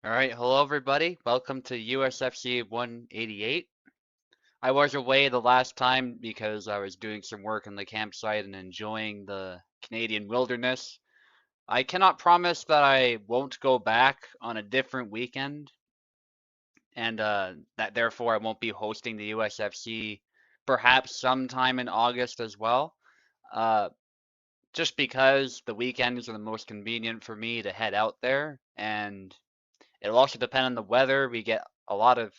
Alright, hello everybody. Welcome to USFC 188. I was away the last time because I was doing some work on the campsite and enjoying the Canadian wilderness. I cannot promise that I won't go back on a different weekend, and that therefore I won't be hosting the USFC perhaps sometime in August as well. Uh, just because the weekends are the most convenient for me to head out there, and it'll also depend on the weather. We get a lot of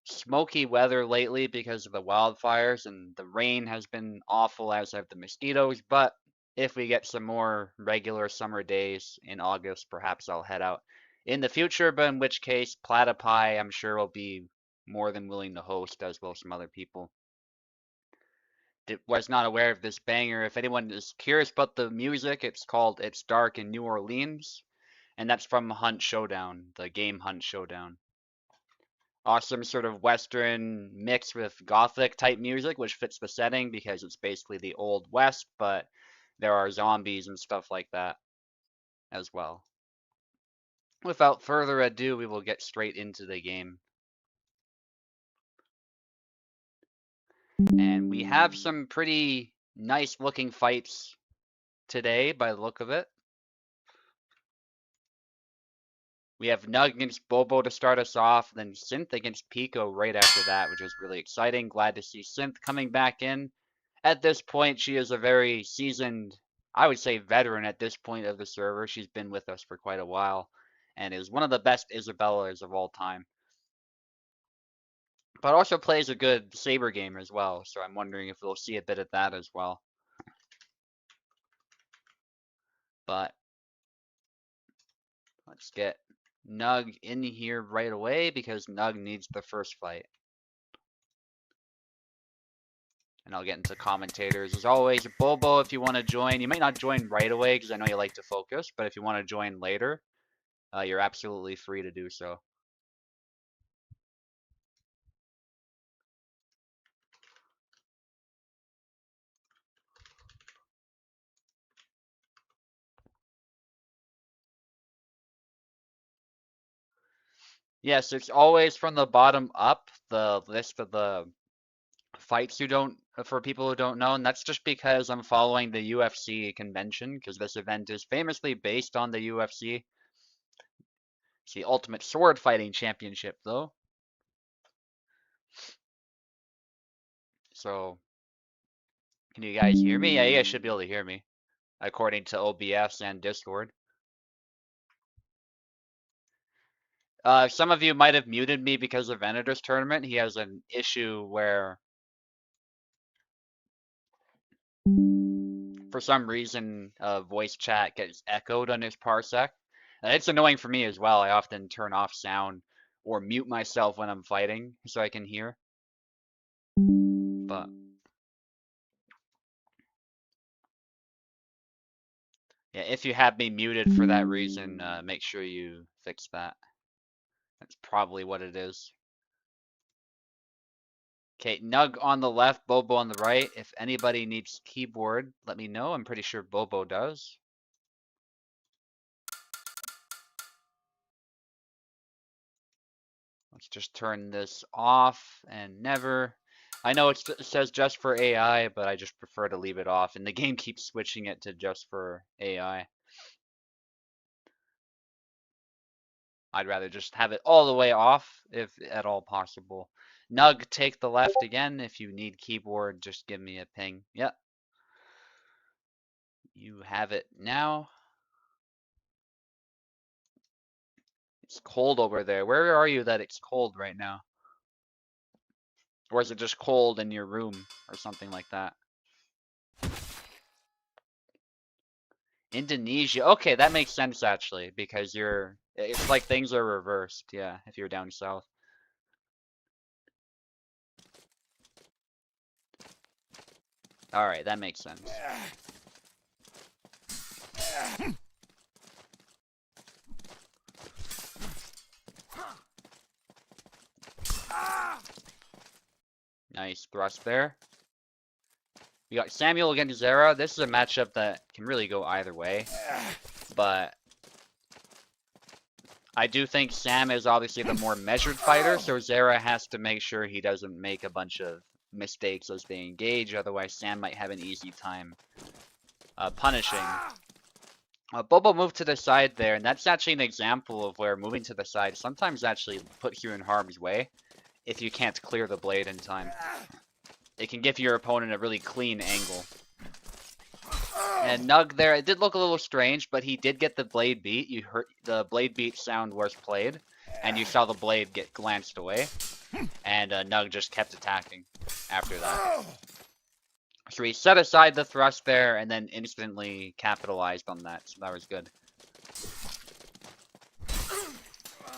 smoky weather lately because of the wildfires, and the rain has been awful, as have the mosquitoes. But if we get some more regular summer days in August, perhaps I'll head out in the future. But in which case, Platypi, I'm sure, will be more than willing to host, as will some other people. Was not aware of this banger. If anyone is curious about the music, it's called It's Dark in New Orleans, and that's from Hunt Showdown, the game Hunt Showdown. Awesome sort of Western mix with Gothic type music, which fits the setting because it's basically the Old West, but there are zombies and stuff like that as well. Without further ado, we will get straight into the game. And we have some pretty nice looking fights today by the look of it. We have Nug against Bobo to start us off, then Synth against Pico right after that, which is really exciting. Glad to see Synth coming back in. At this point, she is a very seasoned, I would say veteran at this point of the server. She's been with us for quite a while and is one of the best Isabellas of all time. But also plays a good Saber game as well, so I'm wondering if we'll see a bit of that as well. But let's get Nug in here right away because Nug needs the first fight. And I'll get into commentators. As always, Bobo, if you want to join, you might not join right away because I know you like to focus, but if you want to join later, you're absolutely free to do so. Yes, it's always from the bottom up, the list of the fights you don't, for people who don't know, and that's just because I'm following the UFC convention, because this event is famously based on the UFC. It's the Ultimate Sword Fighting Championship, though. So, can you guys hear me? Yeah, you guys should be able to hear me, according to OBS and Discord. Some of you might have muted me because of Venator's tournament. He has an issue where for some reason, voice chat gets echoed on his parsec. It's annoying for me as well. I often turn off sound or mute myself when I'm fighting so I can hear. But yeah, if you have me muted for that reason, make sure you fix that. That's probably what it is. Okay, Nug on the left, Bobo on the right. If anybody needs keyboard, let me know. I'm pretty sure Bobo does. Let's just turn this off and never. I know it says just for AI, but I just prefer to leave it off, and the game keeps switching it to just for AI. I'd rather just have it all the way off, if at all possible. Nug, take the left again. If you need keyboard, just give me a ping. Yep. You have it now. It's cold over there. Where are you that it's cold right now? Or is it just cold in your room or something like that? Indonesia. Okay, that makes sense actually, because it's like things are reversed, yeah, if you're down south. All right, that makes sense. Nice thrust there. We got Samuel against Zera. This is a matchup that can really go either way, but I do think Sam is obviously the more measured fighter, so Zera has to make sure he doesn't make a bunch of mistakes as they engage, otherwise Sam might have an easy time punishing. Bobo moved to the side there, and that's actually an example of where moving to the side sometimes actually puts you in harm's way if you can't clear the blade in time. It can give your opponent a really clean angle. And Nug there, it did look a little strange, but he did get the blade beat. You heard the blade beat sound was played, and you saw the blade get glanced away. And Nug just kept attacking after that. So he set aside the thrust there and then instantly capitalized on that, so that was good.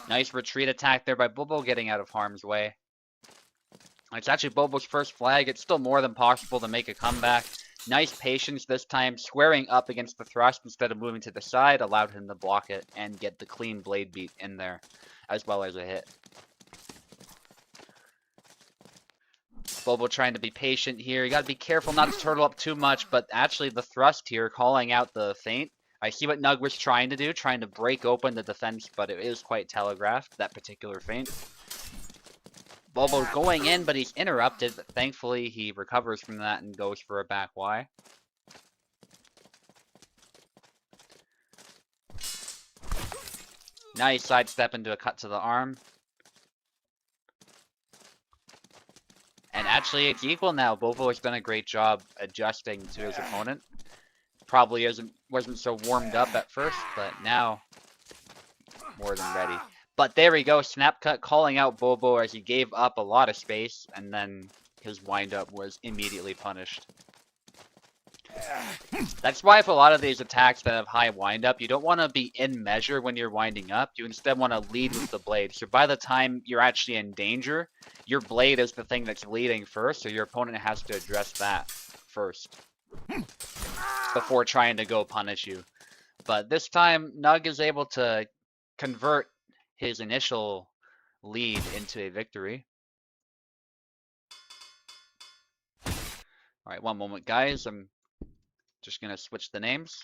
Nice retreat attack there by Bobo, getting out of harm's way. It's actually Bobo's first flag. It's still more than possible to make a comeback. Nice patience this time, squaring up against the thrust instead of moving to the side allowed him to block it and get the clean blade beat in there, as well as a hit. Bobo trying to be patient here. You gotta be careful not to turtle up too much, but actually the thrust here, calling out the feint. I see what Nug was trying to do, trying to break open the defense, but it is quite telegraphed, that particular feint. Bobo going in, but he's interrupted, but thankfully he recovers from that and goes for a back Y. Nice sidestep into a cut to the arm. And actually, it's equal now. Bobo has done a great job adjusting to his opponent. Probably wasn't so warmed up at first, but now more than ready. But there we go, snap cut calling out Bobo as he gave up a lot of space, and then his windup was immediately punished. That's why for a lot of these attacks that have high windup, you don't want to be in measure when you're winding up. You instead want to lead with the blade. So by the time you're actually in danger, your blade is the thing that's leading first, so your opponent has to address that first before trying to go punish you. But this time, Nug is able to convert his initial lead into a victory. Alright, one moment guys, I'm just gonna switch the names.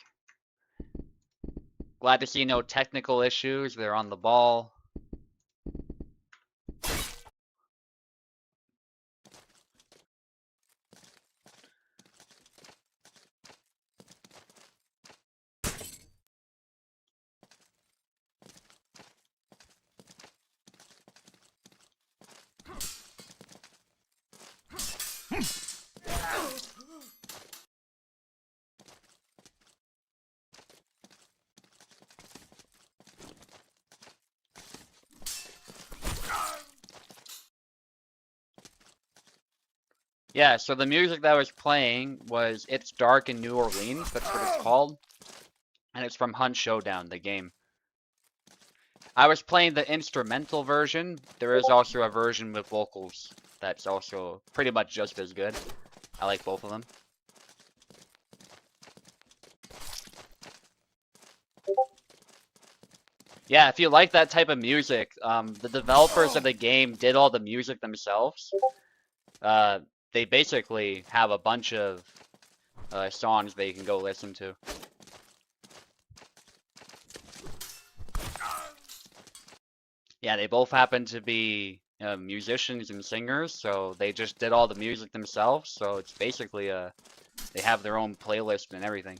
Glad to see no technical issues, they're on the ball. Yeah, so the music that was playing was It's Dark in New Orleans, that's what it's called. And it's from Hunt Showdown, the game. I was playing the instrumental version. There is also a version with vocals that's also pretty much just as good. I like both of them. Yeah, if you like that type of music, the developers of the game did all the music themselves. They basically have a bunch of songs that you can go listen to. Yeah, they both happen to be musicians and singers, so they just did all the music themselves, so it's basically they have their own playlist and everything.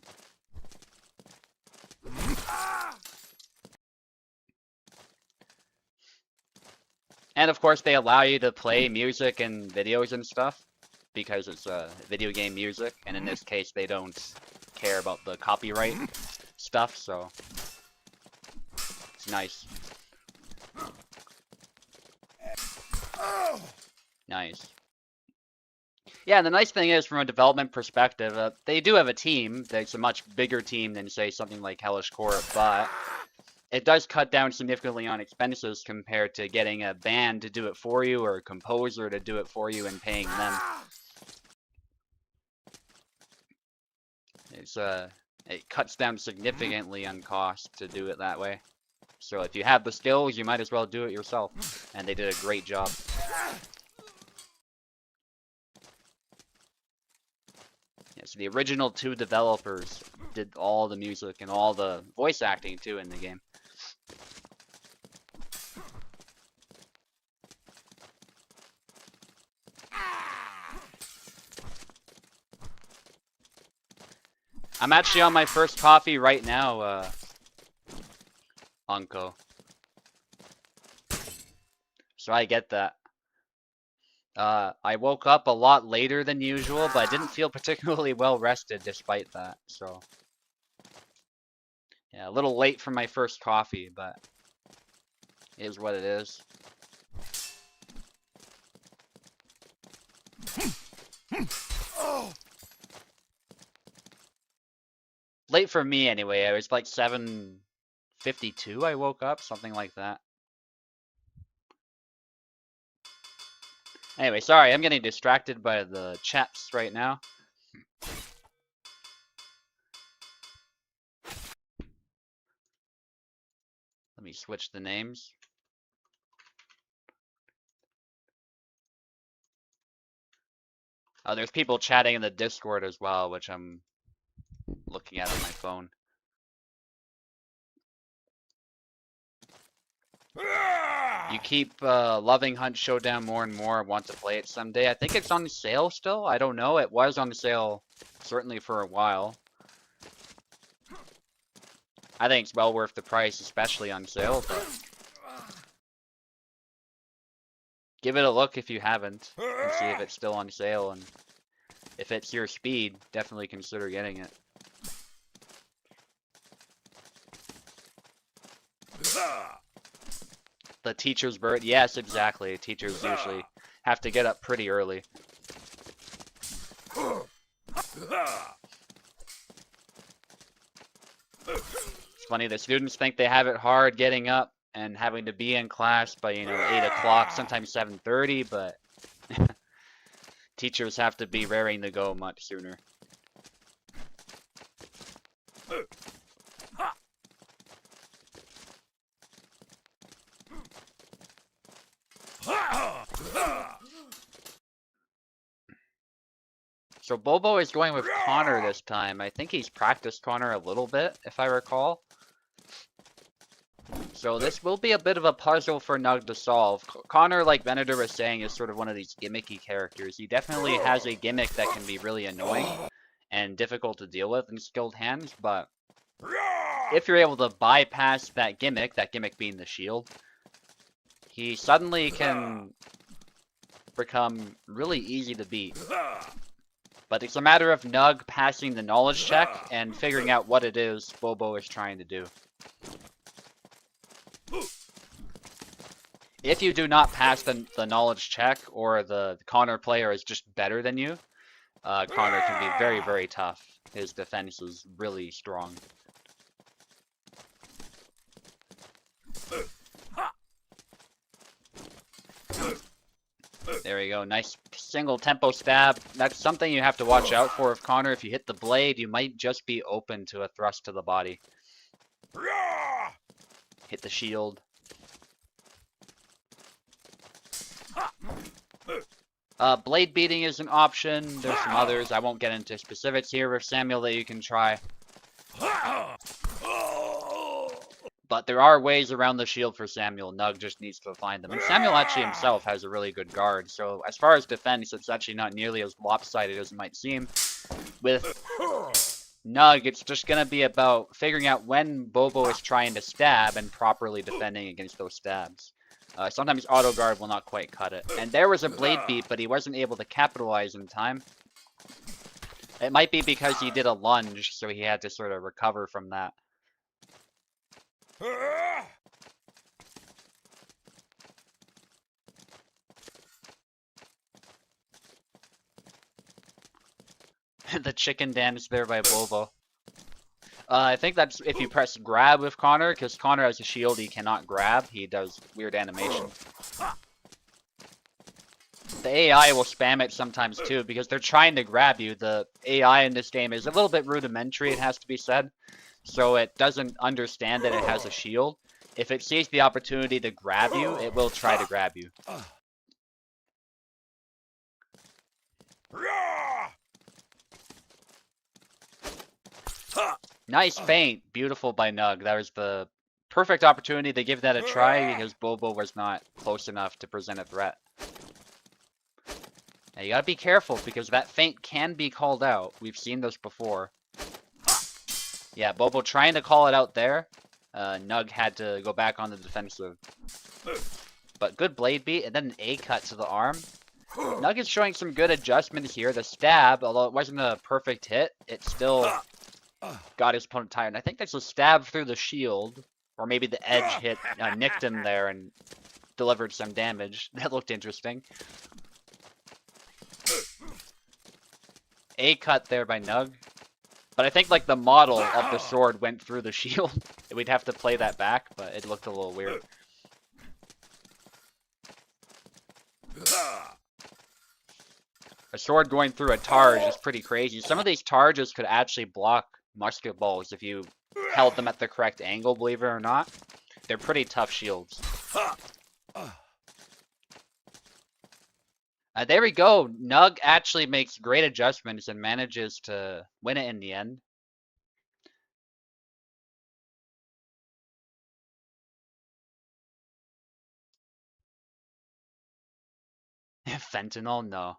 And of course they allow you to play music and videos and stuff, because it's video game music, and in this case they don't care about the copyright stuff, so it's nice. Nice. Yeah, the nice thing is, from a development perspective, they do have a team. It's a much bigger team than, say, something like Hellish Quart, but it does cut down significantly on expenses compared to getting a band to do it for you or a composer to do it for you and paying them. It cuts down significantly on cost to do it that way. So if you have the skills, you might as well do it yourself. And they did a great job. Yeah, so the original 2 developers did all the music and all the voice acting too in the game. I'm actually on my first coffee right now, Unco. So I get that. I woke up a lot later than usual, but I didn't feel particularly well rested despite that, so. Yeah, a little late for my first coffee, but it is what it is. Late for me anyway, it was like 7:52 I woke up, something like that. Anyway, sorry, I'm getting distracted by the chats right now. Let me switch the names. There's people chatting in the Discord as well, which I'm looking at on my phone. You keep loving Hunt Showdown more and more, want to play it someday. I think it's on sale still. I don't know. It was on sale certainly for a while. I think it's well worth the price, especially on sale, but give it a look if you haven't, and see if it's still on sale, and if it's your speed, definitely consider getting it. The teacher's bird, yes, exactly. Teachers usually have to get up pretty early. It's funny, the students think they have it hard getting up and having to be in class by, 8 o'clock, sometimes 7:30, but teachers have to be raring to go much sooner. So Bobo is going with Connor this time. I think he's practiced Connor a little bit, if I recall. So this will be a bit of a puzzle for Nug to solve. Connor, like Venator was saying, is sort of one of these gimmicky characters. He definitely has a gimmick that can be really annoying and difficult to deal with in skilled hands, but if you're able to bypass that gimmick being the shield, he suddenly can become really easy to beat. But it's a matter of Nug passing the knowledge check and figuring out what it is Bobo is trying to do. If you do not pass the knowledge check, or the Connor player is just better than you, Connor can be very, very tough. His defense is really strong. There we go, nice single tempo stab. That's something you have to watch out for with Connor. If you hit the blade, you might just be open to a thrust to the body. Hit the shield. Blade beating is an option. There's some others. I won't get into specifics here with Samuel that you can try. But there are ways around the shield for Samuel. Nug just needs to find them. And Samuel actually himself has a really good guard. So as far as defense, it's actually not nearly as lopsided as it might seem. With Nug, it's just going to be about figuring out when Bobo is trying to stab and properly defending against those stabs. Sometimes auto guard will not quite cut it. And there was a blade beat, but he wasn't able to capitalize in time. It might be because he did a lunge, so he had to sort of recover from that. The chicken dance there by Bobo. I think that's if you press grab with Connor, because Connor has a shield, he cannot grab. He does weird animation. The AI will spam it sometimes too, because they're trying to grab you. The AI in this game is a little bit rudimentary, it has to be said. So it doesn't understand that it has a shield. If it sees the opportunity to grab you, it will try to grab you. Nice feint. Beautiful by Nug. That was the perfect opportunity to give that a try because Bobo was not close enough to present a threat. Now you gotta be careful because that feint can be called out. We've seen this before. Yeah, Bobo trying to call it out there. Nug had to go back on the defensive. But good blade beat, and then an A cut to the arm. Nug is showing some good adjustments here. The stab, although it wasn't a perfect hit, it still got his opponent tired. And I think that's a stab through the shield, or maybe the edge hit, nicked him there and delivered some damage. That looked interesting. A cut there by Nug. But I think like the model of the sword went through the shield. We'd have to play that back, but it looked a little weird. A sword going through a targe is pretty crazy. Some of these targes could actually block musket balls if you held them at the correct angle, believe it or not. They're pretty tough shields. There we go. Nug actually makes great adjustments and manages to win it in the end. Fentanyl? No.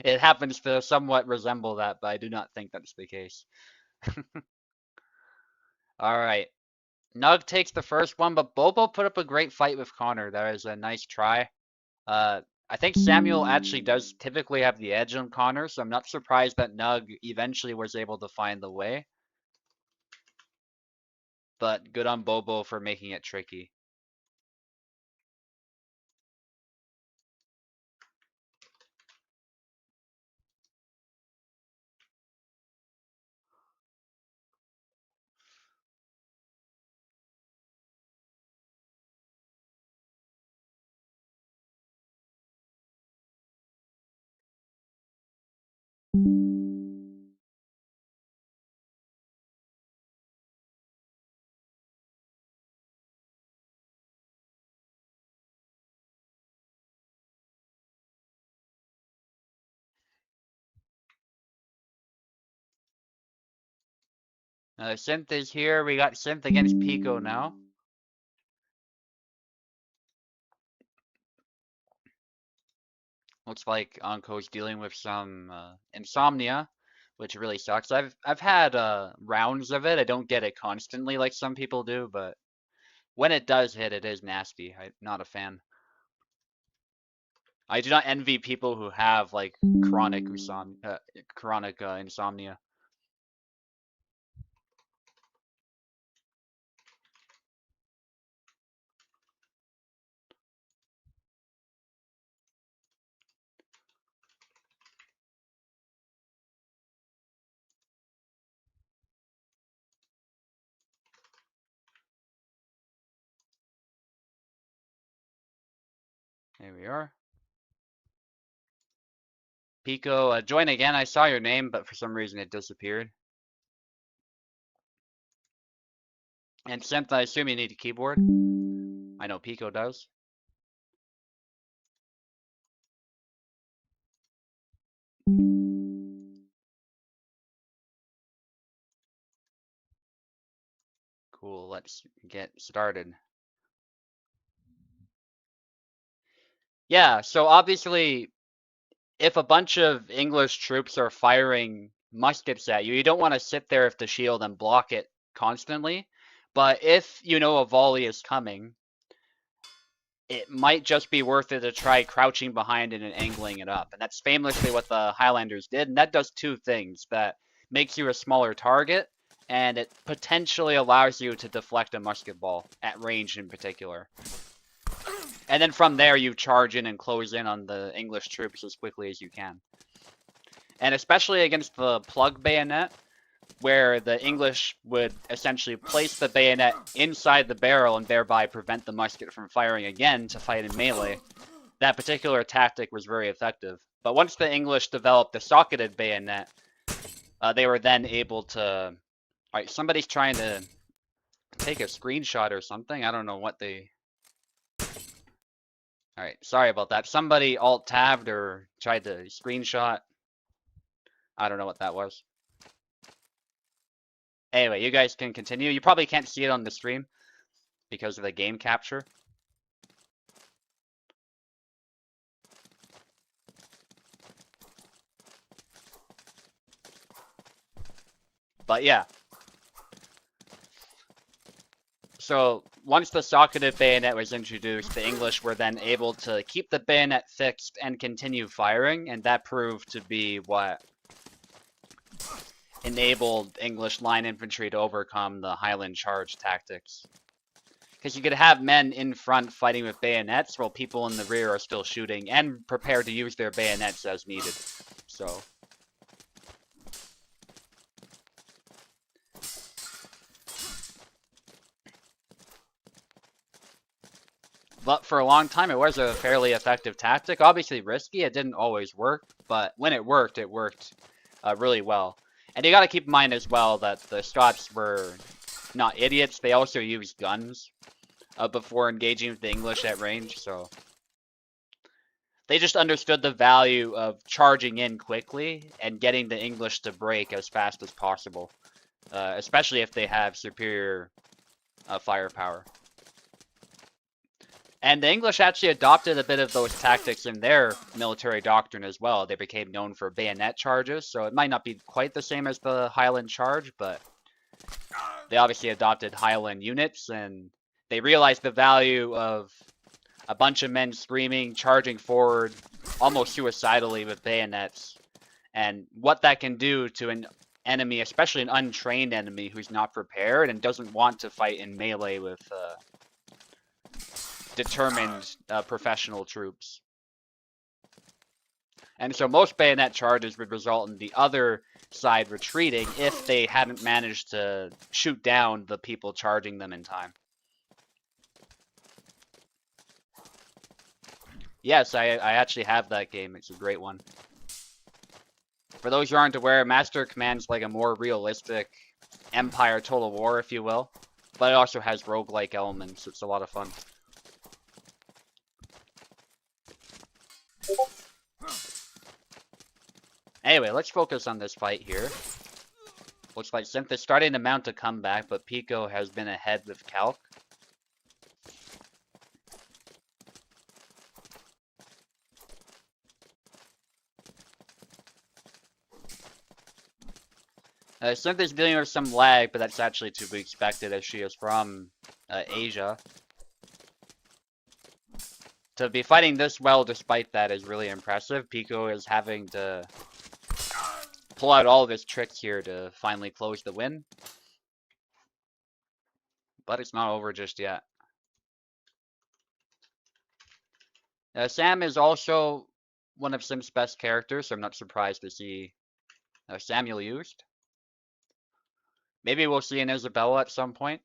It happens to somewhat resemble that, but I do not think that's the case. Alright. Nug takes the first one, but Bobo put up a great fight with Connor. That was a nice try. I think Samuel actually does typically have the edge on Connor, so I'm not surprised that Nug eventually was able to find the way. But good on Bobo for making it tricky. Synth is here. We got Synth against Pico now. Looks like Anko's dealing with some insomnia, which really sucks. I've had rounds of it. I don't get it constantly like some people do, but when it does hit, it is nasty. I'm not a fan. I do not envy people who have like chronic insomnia. There we are. Pico, join again. I saw your name, but for some reason it disappeared. And Synth, I assume you need a keyboard. I know Pico does. Cool, let's get started. Yeah, so obviously, if a bunch of English troops are firing muskets at you, you don't want to sit there with the shield and block it constantly. But if you know a volley is coming, it might just be worth it to try crouching behind it and angling it up. And that's famously what the Highlanders did. And that does two things. That makes you a smaller target, and it potentially allows you to deflect a musket ball, at range in particular. And then from there, you charge in and close in on the English troops as quickly as you can. And especially against the plug bayonet, where the English would essentially place the bayonet inside the barrel and thereby prevent the musket from firing again to fight in melee. That particular tactic was very effective. But once the English developed the socketed bayonet, they were then able to... Alright, somebody's trying to take a screenshot or something. I don't know what they... Alright, sorry about that. Somebody alt-tabbed or tried to screenshot. I don't know what that was. Anyway, you guys can continue. You probably can't see it on the stream because of the game capture. But yeah. So once the socketed bayonet was introduced, the English were then able to keep the bayonet fixed and continue firing, and that proved to be what enabled English line infantry to overcome the Highland charge tactics. Because you could have men in front fighting with bayonets while people in the rear are still shooting and prepared to use their bayonets as needed. So but for a long time, it was a fairly effective tactic. Obviously risky, it didn't always work, but when it worked really well. And you got to keep in mind as well that the Scots were not idiots. They also used guns before engaging with the English at range, so they just understood the value of charging in quickly and getting the English to break as fast as possible, especially if they have superior firepower. And the English actually adopted a bit of those tactics in their military doctrine as well. They became known for bayonet charges, so it might not be quite the same as the Highland charge, but they obviously adopted Highland units, and they realized the value of a bunch of men screaming, charging forward, almost suicidally with bayonets, and what that can do to an enemy, especially an untrained enemy who's not prepared and doesn't want to fight in melee with determined professional troops. And so most bayonet charges would result in the other side retreating if they hadn't managed to shoot down the people charging them in time. Yes, I actually have that game. It's a great one. For those who aren't aware, Master Command's like a more realistic Empire Total War, if you will. But it also has roguelike elements. It's a lot of fun. Anyway, let's focus on this fight here. Looks like Synth is starting to mount a comeback, but Pico has been ahead with Calc. Synth is dealing with some lag, but that's actually to be expected as she is from Asia. To be fighting this well despite that is really impressive. Pico is having to pull out all of his tricks here to finally close the win. But it's not over just yet. Sam is also one of Sim's best characters, so I'm not surprised to see Samuel used. Maybe we'll see an Isabella at some point.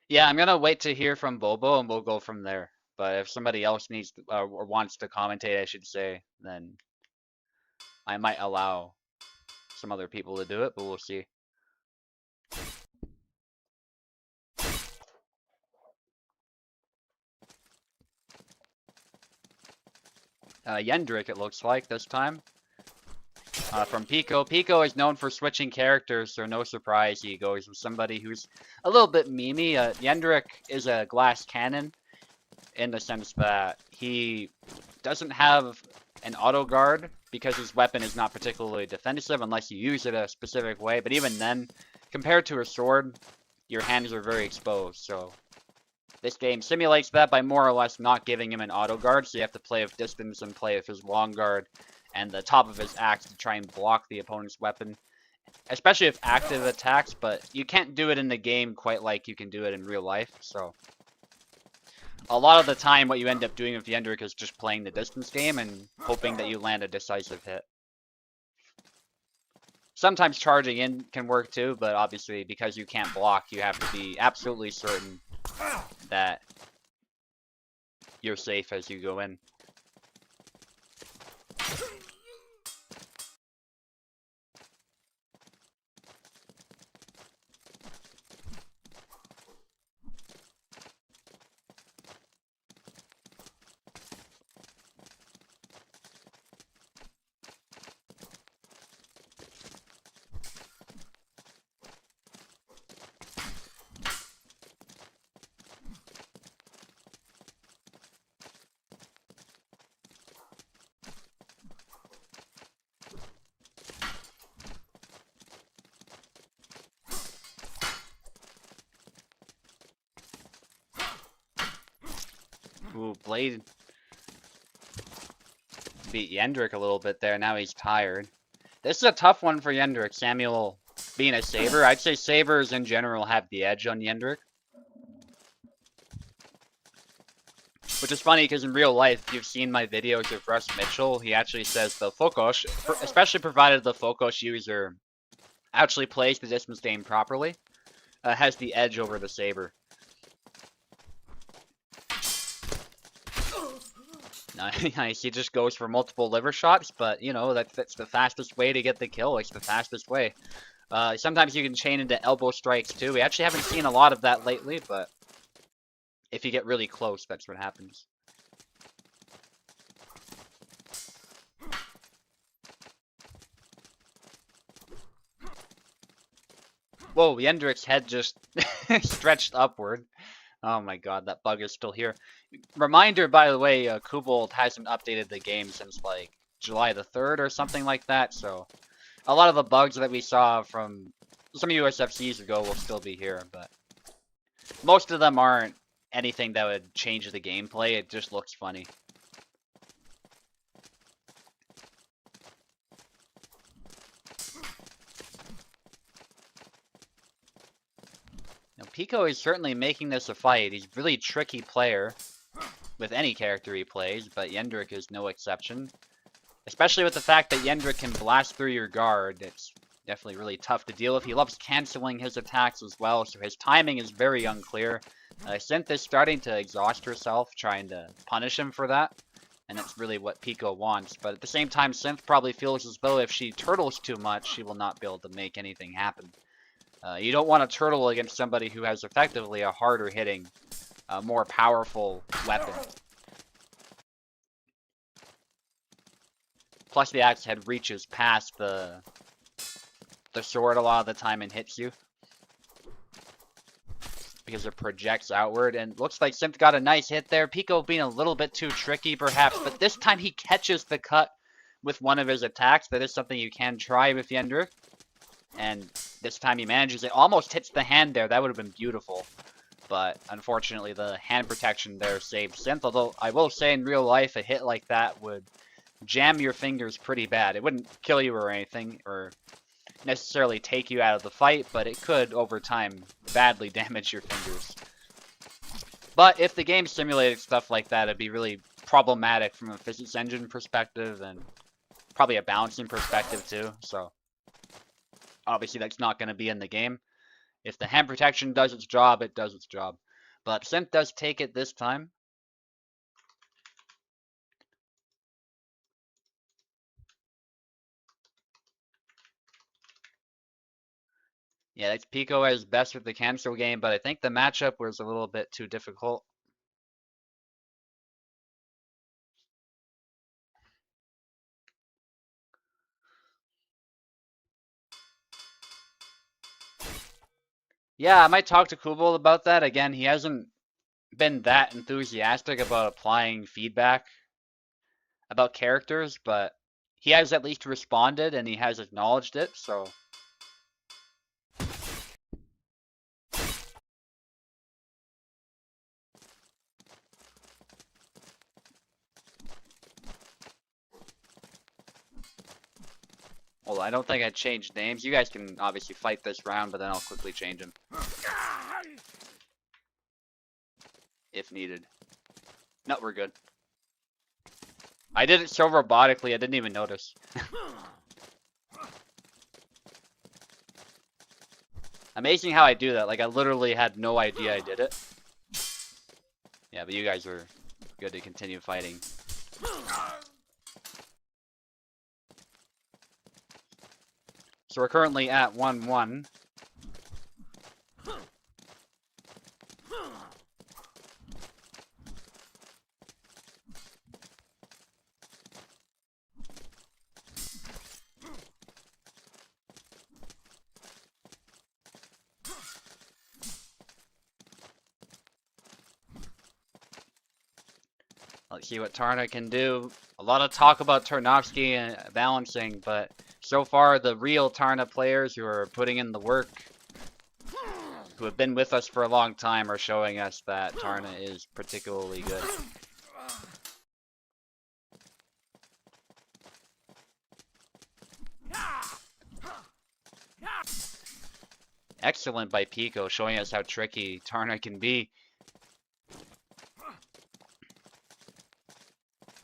Yeah, I'm gonna wait to hear from Bobo and we'll go from there. But if somebody else needs to, or wants to commentate, I should say, then I might allow some other people to do it, but we'll see. Yendrik, it looks like, this time. From Pico. Pico is known for switching characters, so no surprise he goes with somebody who's a little bit memey. Yendrik is a glass cannon in the sense that he doesn't have an auto guard because his weapon is not particularly defensive unless you use it a specific way, but even then, compared to a sword, your hands are very exposed, so this game simulates that by more or less not giving him an auto guard, so you have to play with distance and play with his long guard and the top of his axe to try and block the opponent's weapon, especially with active attacks, but you can't do it in the game quite like you can do it in real life, so a lot of the time what you end up doing with Yendrik is just playing the distance game and hoping that you land a decisive hit. Sometimes charging in can work too, but obviously because you can't block, you have to be absolutely certain that you're safe as you go in. Ooh, Blade beat Yendrick a little bit there. Now he's tired. This is a tough one for Yendrick. Samuel being a Saber. I'd say Sabers in general have the edge on Yendrick. Which is funny because in real life, if you've seen my videos of Russ Mitchell, he actually says the Focus, especially provided the Focus user actually plays the distance game properly, has the edge over the Saber. Nice, he just goes for multiple liver shots, but you know, that's the fastest way to get the kill. It's the fastest way. Sometimes you can chain into elbow strikes too. We actually haven't seen a lot of that lately, but if you get really close, that's what happens. Whoa, Yendrick's head just stretched upward. Oh my god, that bug is still here. Reminder, by the way, Kubold hasn't updated the game since like July the 3rd or something like that, so a lot of the bugs that we saw from some USFCs ago will still be here, but most of them aren't anything that would change the gameplay. It just looks funny. Now, Pico is certainly making this a fight. He's a really tricky player with any character he plays, but Yendrick is no exception. Especially with the fact that Yendrick can blast through your guard. It's definitely really tough to deal with. He loves canceling his attacks as well, so his timing is very unclear. Synth is starting to exhaust herself, trying to punish him for that, and that's really what Pico wants. But at the same time, Synth probably feels as though if she turtles too much, she will not be able to make anything happen. You don't want to turtle against somebody who has effectively a harder hitting, more powerful weapon. Plus the axe head reaches past the sword a lot of the time and hits you, because it projects outward, and looks like Synth got a nice hit there. Pico being a little bit too tricky perhaps, but this time he catches the cut with one of his attacks. That is something you can try with Yendrick, and this time he manages it. Almost hits the hand there. That would have been beautiful, but unfortunately the hand protection there saved Synth, although I will say in real life a hit like that would jam your fingers pretty bad. It wouldn't kill you or anything, or necessarily take you out of the fight, but it could, over time, badly damage your fingers. But if the game simulated stuff like that, it'd be really problematic from a physics engine perspective, and probably a balancing perspective too, so obviously that's not going to be in the game. If the hand protection does its job, it does its job. But Synth does take it this time. Yeah, that's Pico at his best with the cancel game, but I think the matchup was a little bit too difficult. Yeah, I might talk to Kubel about that. Again, he hasn't been that enthusiastic about applying feedback about characters, but he has at least responded and he has acknowledged it, so well, I don't think I changed names. You guys can obviously fight this round, but then I'll quickly change them if needed. No, we're good. I did it so robotically, I didn't even notice. Amazing how I do that. Like, I literally had no idea I did it. Yeah, but you guys were good to continue fighting. So we're currently at 1-1. Let's see what Tarna can do. A lot of talk about Tarnovsky and balancing, but so far the real Tarna players who are putting in the work, who have been with us for a long time, are showing us that Tarna is particularly good. Excellent by Pico, showing us how tricky Tarna can be.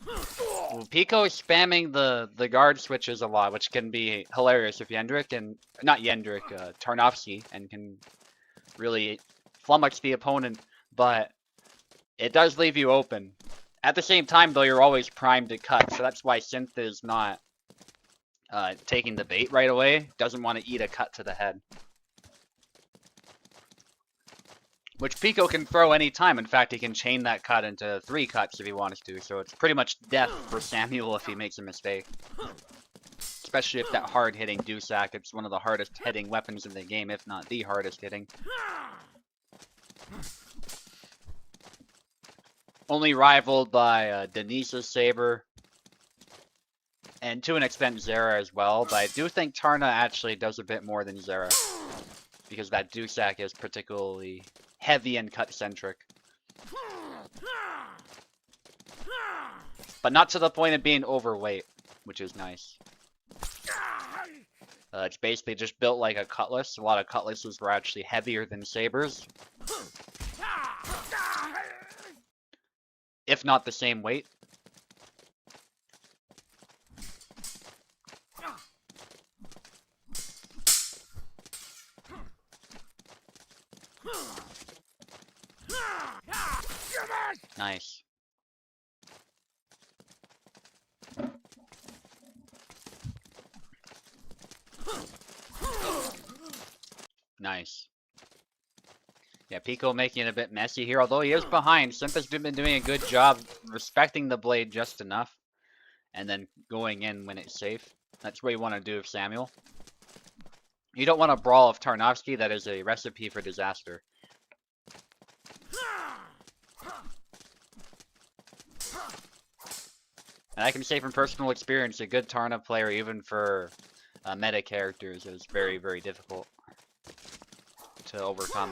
Well, Pico is spamming the guard switches a lot, which can be hilarious if Yendrik and not Yendrik, Tarnowski, and can really flummox the opponent, but it does leave you open. At the same time, though, you're always primed to cut, so that's why Synth is not taking the bait right away. Doesn't want to eat a cut to the head. Which Pico can throw any time. In fact, he can chain that cut into 3 cuts if he wants to, so it's pretty much death for Samuel if he makes a mistake. Especially if that hard-hitting Dussac, it's one of the hardest hitting weapons in the game, if not the hardest hitting. Only rivaled by Denise's Saber. And to an extent Zera as well, but I do think Tarna actually does a bit more than Zera. Because that Dussac is particularly heavy and cut-centric. But not to the point of being overweight, which is nice. It's basically just built like a cutlass. A lot of cutlasses were actually heavier than sabers. If not the same weight. Nice. Nice. Yeah, Pico making it a bit messy here, although he is behind. Simp has been doing a good job respecting the blade just enough, and then going in when it's safe. That's what you want to do with Samuel. You don't want to brawl with Tarnowski, that is a recipe for disaster. And I can say from personal experience, a good Tarna player, even for meta characters, is very, very difficult to overcome.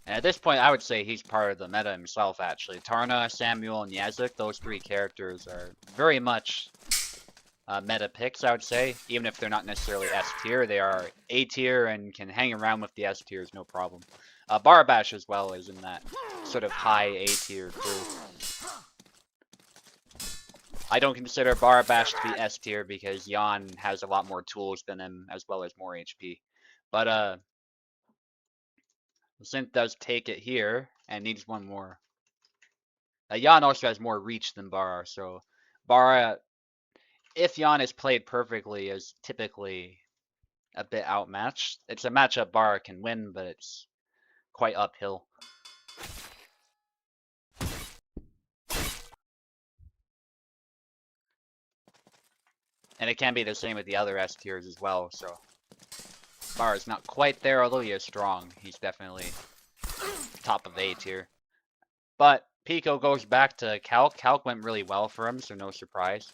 And at this point, I would say he's part of the meta himself, actually. Tarna, Samuel, and Yazuk, those 3 characters are very much meta picks, I would say. Even if they're not necessarily S tier, they are A tier and can hang around with the S tiers, no problem. Barabash as well is in that sort of high A tier crew. I don't consider Barabash to be S tier because Jan has a lot more tools than him, as well as more HP. But, Synth does take it here, and needs one more. Jan also has more reach than Bara, so Bara, if Jan is played perfectly, is typically a bit outmatched. It's a matchup Bara can win, but it's quite uphill. And it can be the same with the other S tiers as well, so Bara's not quite there, although he is strong. He's definitely top of A tier. But Pico goes back to Calc. Calc went really well for him, so no surprise.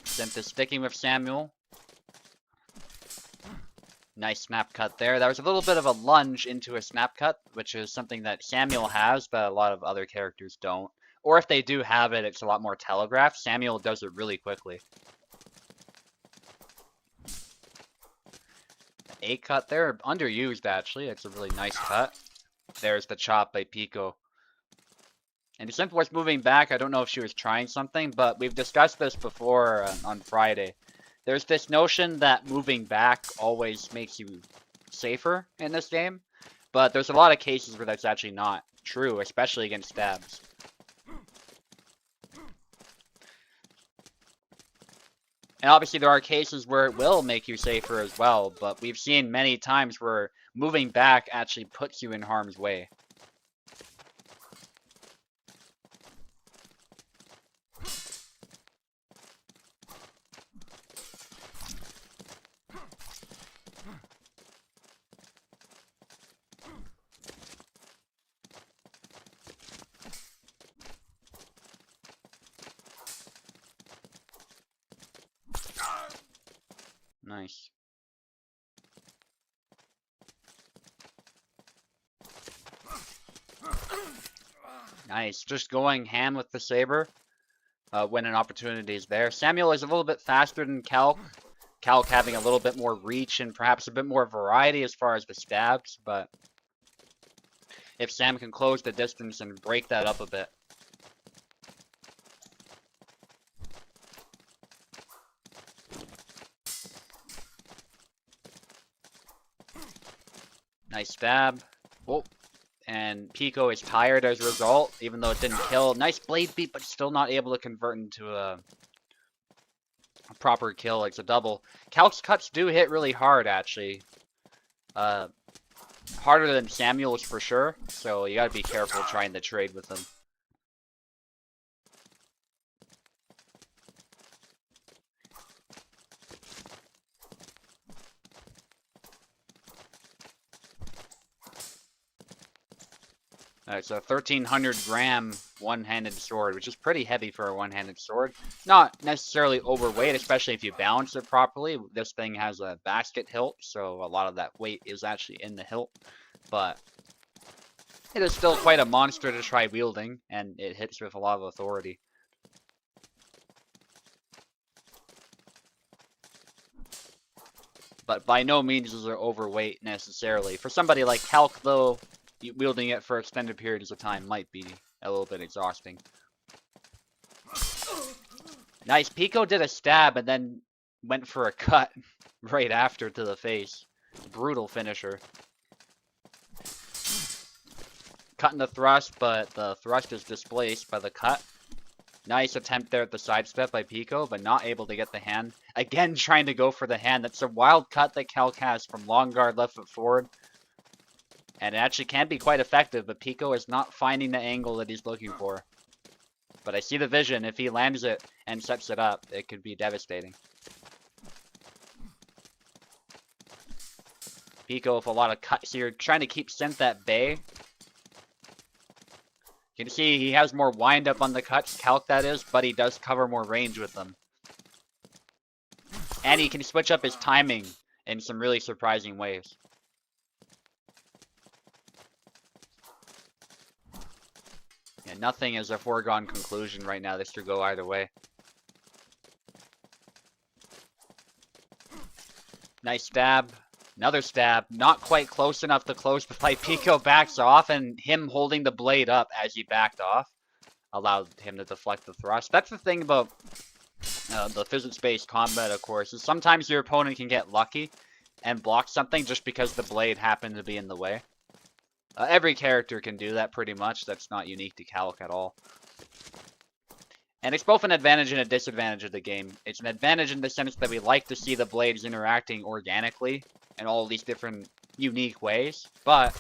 Synth is sticking with Samuel. Nice snap cut there. That was a little bit of a lunge into a snap cut, which is something that Samuel has, but a lot of other characters don't. Or if they do have it, it's a lot more telegraphed. Samuel does it really quickly. A cut there, underused actually. It's a really nice cut. There's the chop by Pico. And Synth was moving back. I don't know if she was trying something, but we've discussed this before on Friday. There's this notion that moving back always makes you safer in this game, but there's a lot of cases where that's actually not true, especially against stabs. And obviously there are cases where it will make you safer as well, but we've seen many times where moving back actually puts you in harm's way. Nice. Nice. Just going ham with the saber when an opportunity is there. Samuel is a little bit faster than Calc, Calc having a little bit more reach and perhaps a bit more variety as far as the stabs, but if Sam can close the distance and break that up a bit. Nice stab. Oh, and Pico is tired as a result, even though it didn't kill. Nice blade beat, but still not able to convert into a proper kill. It's a double. Calc's cuts do hit really hard, actually. Harder than Samuel's for sure, so you gotta be careful trying to trade with them. It's a 1,300 gram one-handed sword, which is pretty heavy for a one-handed sword. Not necessarily overweight, especially if you balance it properly. This thing has a basket hilt, so a lot of that weight is actually in the hilt. But it is still quite a monster to try wielding, and it hits with a lot of authority. But by no means is it overweight necessarily. For somebody like Calc, though, wielding it for extended periods of time might be a little bit exhausting. Nice. Pico did a stab and then went for a cut right after to the face. Brutal finisher. Cutting the thrust, but the thrust is displaced by the cut. Nice attempt there at the sidestep by Pico, but not able to get the hand. Again, trying to go for the hand. That's a wild cut that Calc has from long guard left foot forward. And it actually can be quite effective, but Pico is not finding the angle that he's looking for. But I see the vision. If he lands it and sets it up, it could be devastating. Pico with a lot of cuts here, trying to keep synth at bay. You can see he has more wind up on the cuts, Calc that is, but he does cover more range with them. And he can switch up his timing in some really surprising ways. Yeah, nothing is a foregone conclusion right now. This could go either way. Nice stab. Another stab. Not quite close enough to close the fight. Pico backs off, and him holding the blade up as he backed off allowed him to deflect the thrust. That's the thing about the physics-based combat, of course, is sometimes your opponent can get lucky and block something just because the blade happened to be in the way. Every character can do that pretty much. That's not unique to Calc at all. And it's both an advantage and a disadvantage of the game. It's an advantage in the sense that we like to see the blades interacting organically in all these different unique ways. But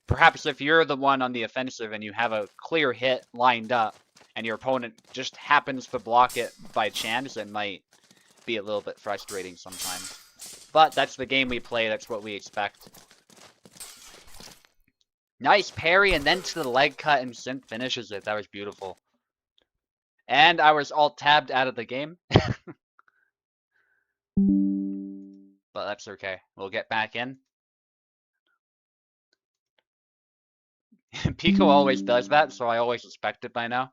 perhaps if you're the one on the offensive and you have a clear hit lined up and your opponent just happens to block it by chance, it might be a little bit frustrating sometimes. But that's the game we play. That's what we expect. Nice parry, and then to the leg cut, and Synth finishes it. That was beautiful. And I was alt-tabbed out of the game. But that's okay. We'll get back in. Pico always does that, so I always suspect it by now.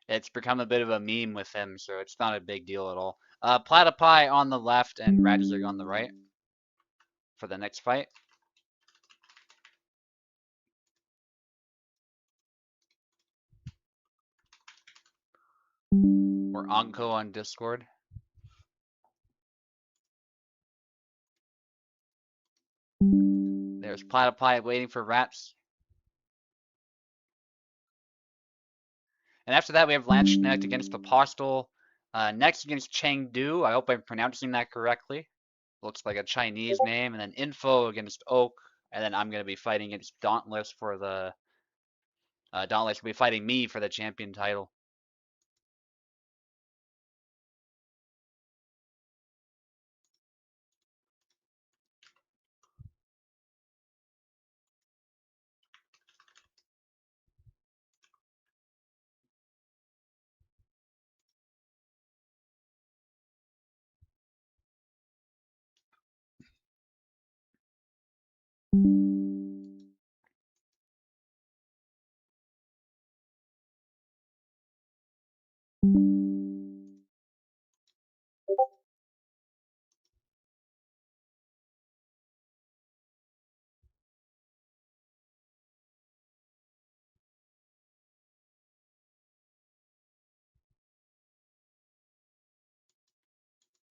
It's become a bit of a meme with him, so it's not a big deal at all. Platypi on the left and Radizig on the right for the next fight. Or Anko on Discord. There's Platypi waiting for Rats. And after that, we have Landsknecht against Apostle. Next against Chengdu. I hope I'm pronouncing that correctly. Looks like a Chinese name. And then Info against Oak. And then I'm going to be fighting against Dauntless for the... Dauntless will be fighting me for the champion title.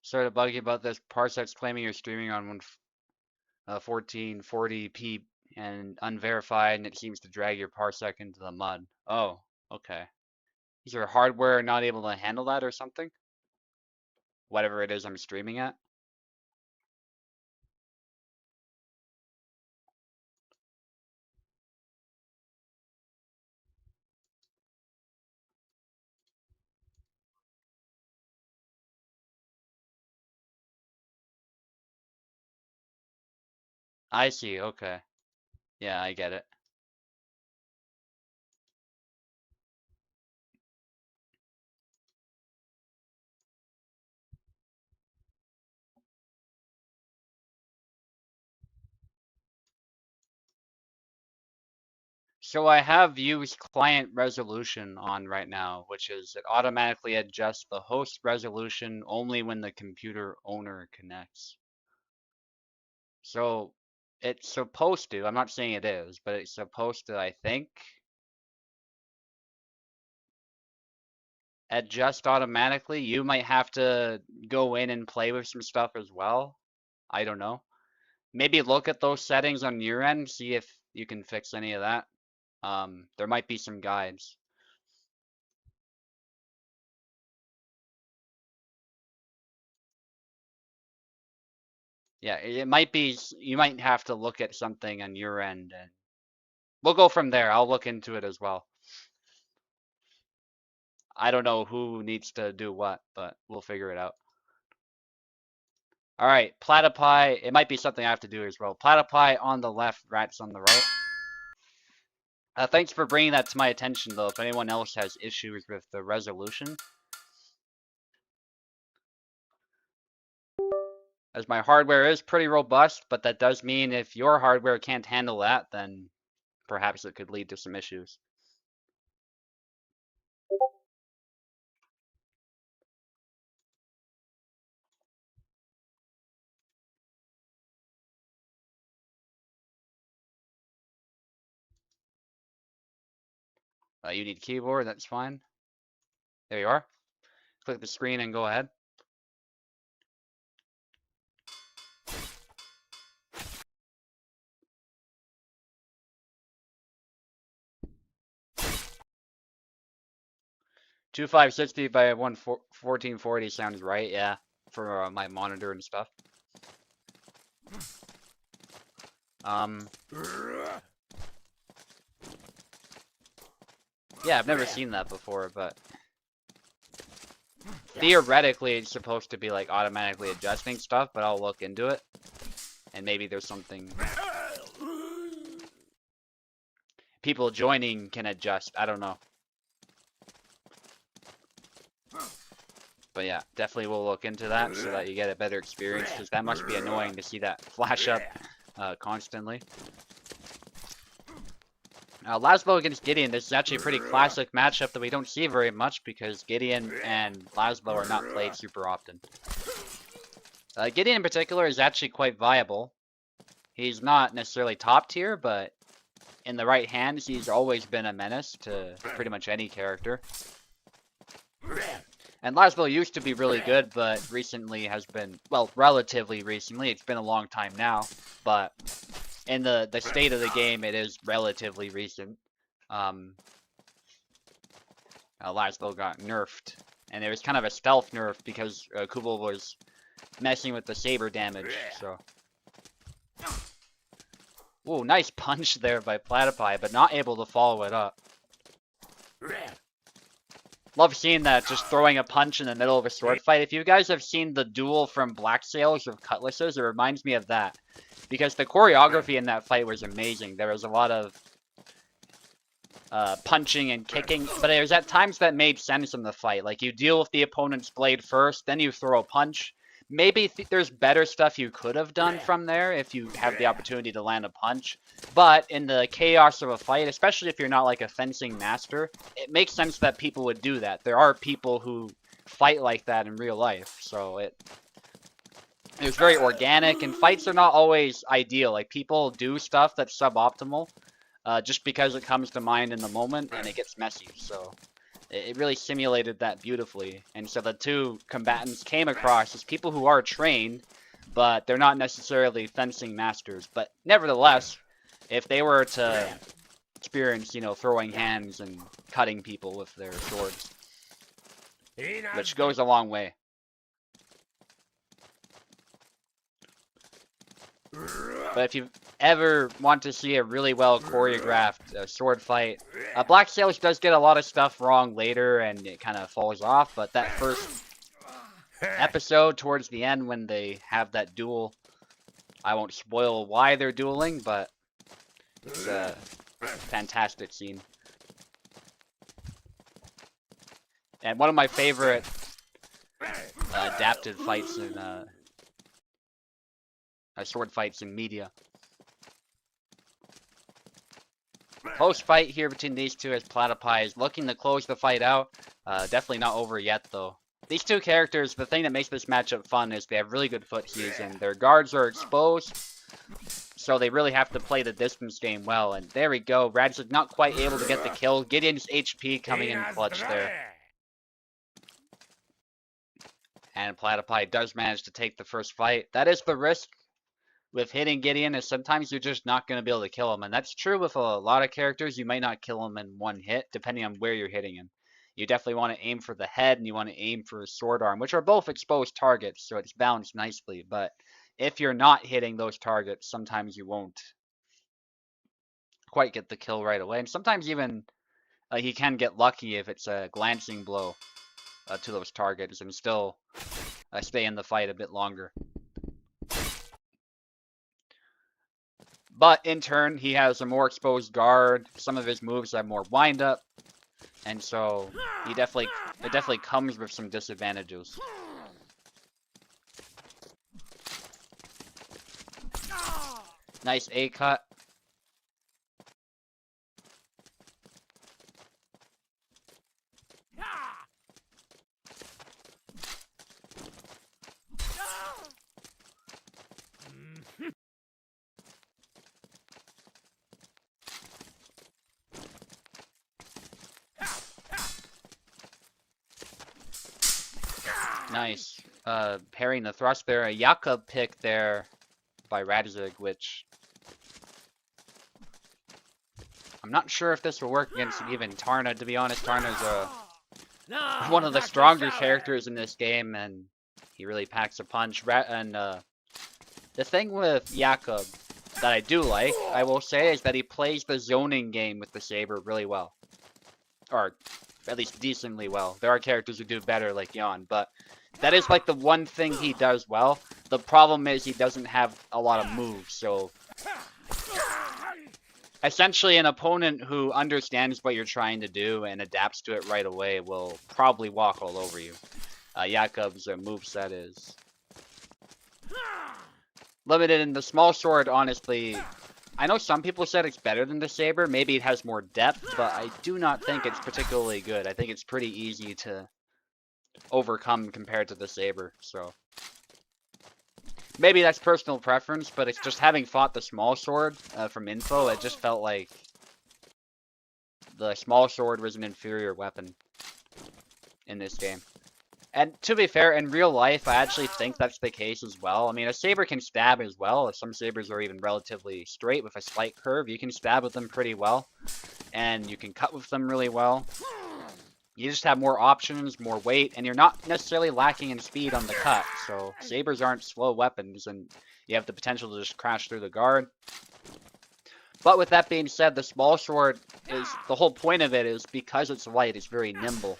Sorry to bug you about this. Parsec's claiming you're streaming on 1440p and unverified, and it seems to drag your parsec into the mud. Oh, okay. Is your hardware not able to handle that or something? Whatever it is I'm streaming at? I see, okay. Yeah, I get it. So I have used client resolution on right now, which is it automatically adjusts the host resolution only when the computer owner connects. So it's supposed to, I'm not saying it is, but it's supposed to, I think, adjust automatically. You might have to go in and play with some stuff as well. I don't know. Maybe look at those settings on your end, see if you can fix any of that. There might be some guides. Yeah, it might be, you might have to look at something on your end and we'll go from there. I'll look into it as well. I don't know who needs to do what, but we'll figure it out. All right, platypi, it might be something I have to do as well. Platypi on the left, rats on the right. Thanks for bringing that to my attention, though, if anyone else has issues with the resolution. As my hardware is pretty robust, but that does mean if your hardware can't handle that, then perhaps it could lead to some issues. You need keyboard, that's fine. There you are. Click the screen and go ahead. $2560 by 1440 sounds right, yeah, for my monitor and stuff. Yeah, I've never seen that before, but theoretically it's supposed to be like automatically adjusting stuff, but I'll look into it. And maybe there's something people joining can adjust. I don't know. But yeah, definitely we'll look into that so that you get a better experience, because that must be annoying to see that flash up constantly. Laszlo against Gideon, this is actually a pretty classic matchup that we don't see very much because Gideon and Laszlo are not played super often. Gideon in particular is actually quite viable. He's not necessarily top tier, but in the right hands, he's always been a menace to pretty much any character. And Laszlo used to be really good, but recently has been, well, relatively recently, it's been a long time now, but in the state of the game, it is relatively recent. Laszlo got nerfed, and it was kind of a stealth nerf because Kubel was messing with the saber damage, so. Ooh, nice punch there by Platypi, but not able to follow it up. Love seeing that, just throwing a punch in the middle of a sword fight. If you guys have seen the duel from Black Sails with cutlasses, it reminds me of that. Because the choreography in that fight was amazing. There was a lot of punching and kicking, but there's at times that made sense in the fight. Like, you deal with the opponent's blade first, then you throw a punch. Maybe there's better stuff you could have done from there if you have the opportunity to land a punch. But in the chaos of a fight, especially if you're not like a fencing master, it makes sense that people would do that. There are people who fight like that in real life, so it was very organic, and fights are not always ideal. Like, people do stuff that's suboptimal just because it comes to mind in the moment, and it gets messy. So It really simulated that beautifully. And so the two combatants came across as people who are trained, but they're not necessarily fencing masters. But nevertheless, if they were to experience, you know, throwing hands and cutting people with their swords, which goes a long way. But if you ever want to see a really well choreographed sword fight, Black Sailors does get a lot of stuff wrong later and it kind of falls off, but that first episode towards the end when they have that duel, I won't spoil why they're dueling, but it's a fantastic scene. And one of my favorite adapted fights in sword fights in media. Close fight here between these two as Platypi is looking to close the fight out. Definitely not over yet though. These two characters, the thing that makes this matchup fun is they have really good foot cues and their guards are exposed. So they really have to play the distance game well. And there we go. Rad's not quite able to get the kill. Gideon's HP coming in clutch there. And Platypi does manage to take the first fight. That is the risk with hitting Gideon, is sometimes you're just not going to be able to kill him. And that's true with a lot of characters. You might not kill him in one hit, depending on where you're hitting him. You definitely want to aim for the head, and you want to aim for his sword arm, which are both exposed targets, so it's balanced nicely. But if you're not hitting those targets, sometimes you won't quite get the kill right away. And sometimes even he can get lucky if it's a glancing blow to those targets and still stay in the fight a bit longer. But in turn, he has a more exposed guard. Some of his moves have more wind up, and so it definitely comes with some disadvantages. Nice A cut. Nice. Parrying the thrust there. A Jakob pick there by Radzig, which I'm not sure if this will work against even Tarna, to be honest. Tarna's one of the stronger characters in this game, and he really packs a punch. The thing with Jakob that I do like, I will say, is that he plays the zoning game with the saber really well. Or at least decently well. There are characters who do better, like Jan, but that is like the one thing he does well. The problem is he doesn't have a lot of moves, so essentially an opponent who understands what you're trying to do and adapts to it right away will probably walk all over you. Jakob's moveset is limited in the small sword, honestly. I know some people said it's better than the saber. Maybe it has more depth, but I do not think it's particularly good. I think it's pretty easy to overcome compared to the saber, so maybe that's personal preference, but it's just having fought the small sword from info, it just felt like the small sword was an inferior weapon in this game. And to be fair, in real life, I actually think that's the case as well. I mean, a saber can stab as well. Some sabers are even relatively straight with a slight curve. You can stab with them pretty well, and you can cut with them really well. You just have more options, more weight, and you're not necessarily lacking in speed on the cut. So sabers aren't slow weapons, and you have the potential to just crash through the guard. But with that being said, the small sword is, the whole point of it is because it's light, it's very nimble.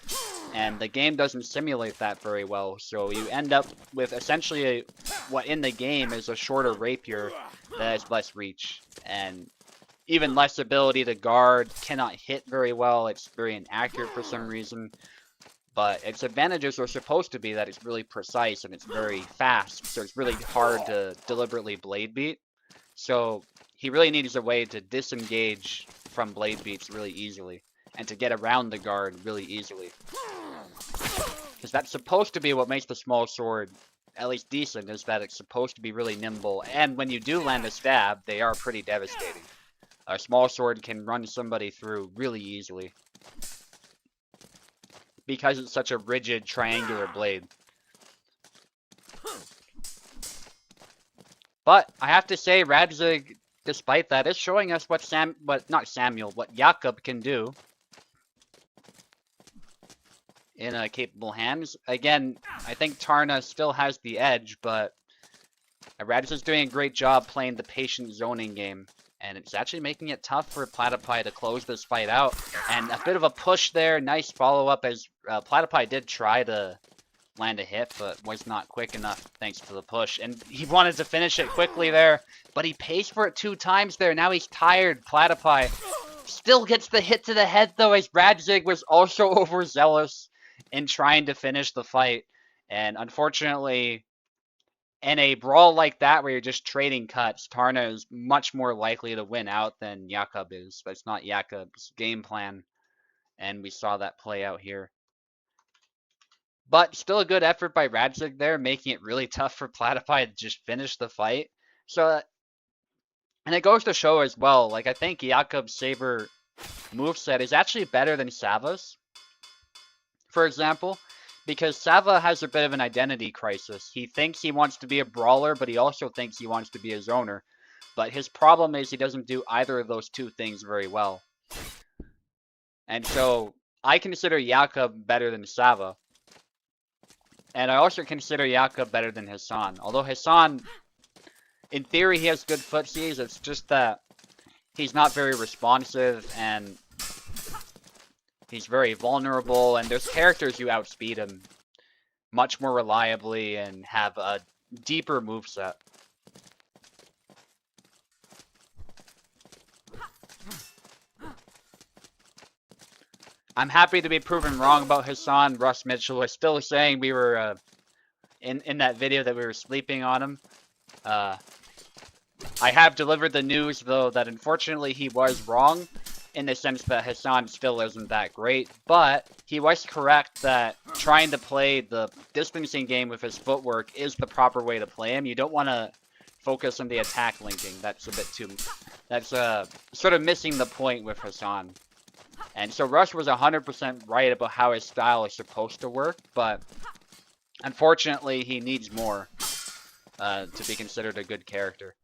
And the game doesn't simulate that very well, so you end up with essentially what in the game is a shorter rapier that has less reach. And even less ability to guard, cannot hit very well, it's very inaccurate for some reason. But its advantages are supposed to be that it's really precise and it's very fast, so it's really hard to deliberately blade beat. So he really needs a way to disengage from blade beats really easily, and to get around the guard really easily. Because that's supposed to be what makes the small sword at least decent, is that it's supposed to be really nimble, and when you do land a stab, they are pretty devastating. A small sword can run somebody through really easily. because it's such a rigid triangular blade. But I have to say, Radzig, despite that, is showing us what what Jakob can do in capable hands. Again, I think Tarna still has the edge, but Radzig's doing a great job playing the patient zoning game. And it's actually making it tough for Platypi to close this fight out. And a bit of a push there. Nice follow-up as Platypi did try to land a hit, but was not quick enough thanks to the push. And he wanted to finish it quickly there, but he pays for it 2 times there. Now he's tired. Platypi still gets the hit to the head, though, as Radzig was also overzealous in trying to finish the fight. And unfortunately, in a brawl like that where you're just trading cuts, Tarna is much more likely to win out than Jakob is. But it's not Jakob's game plan, and we saw that play out here. But still a good effort by Radzig there, making it really tough for Platypi to just finish the fight. So, and it goes to show as well, like, I think Jakob's Saber moveset is actually better than Sava's, for example, because Sava has a bit of an identity crisis. He thinks he wants to be a brawler, but he also thinks he wants to be a zoner. But his problem is he doesn't do either of those 2 things very well. And so, I consider Jakob better than Sava. And I also consider Jakob better than Hassan. Although Hassan, in theory, he has good footsies. It's just that he's not very responsive and he's very vulnerable. And there's characters who outspeed him much more reliably and have a deeper moveset. I'm happy to be proven wrong about Hassan. Russ Mitchell was still saying we were, in that video that we were sleeping on him. I have delivered the news, though, that unfortunately he was wrong, in the sense that Hassan still isn't that great, but he was correct that trying to play the distancing game with his footwork is the proper way to play him. You don't want to focus on the attack linking. That's a bit too... That's sort of missing the point with Hassan. And so Rush was 100% right about how his style is supposed to work, but unfortunately he needs more to be considered a good character.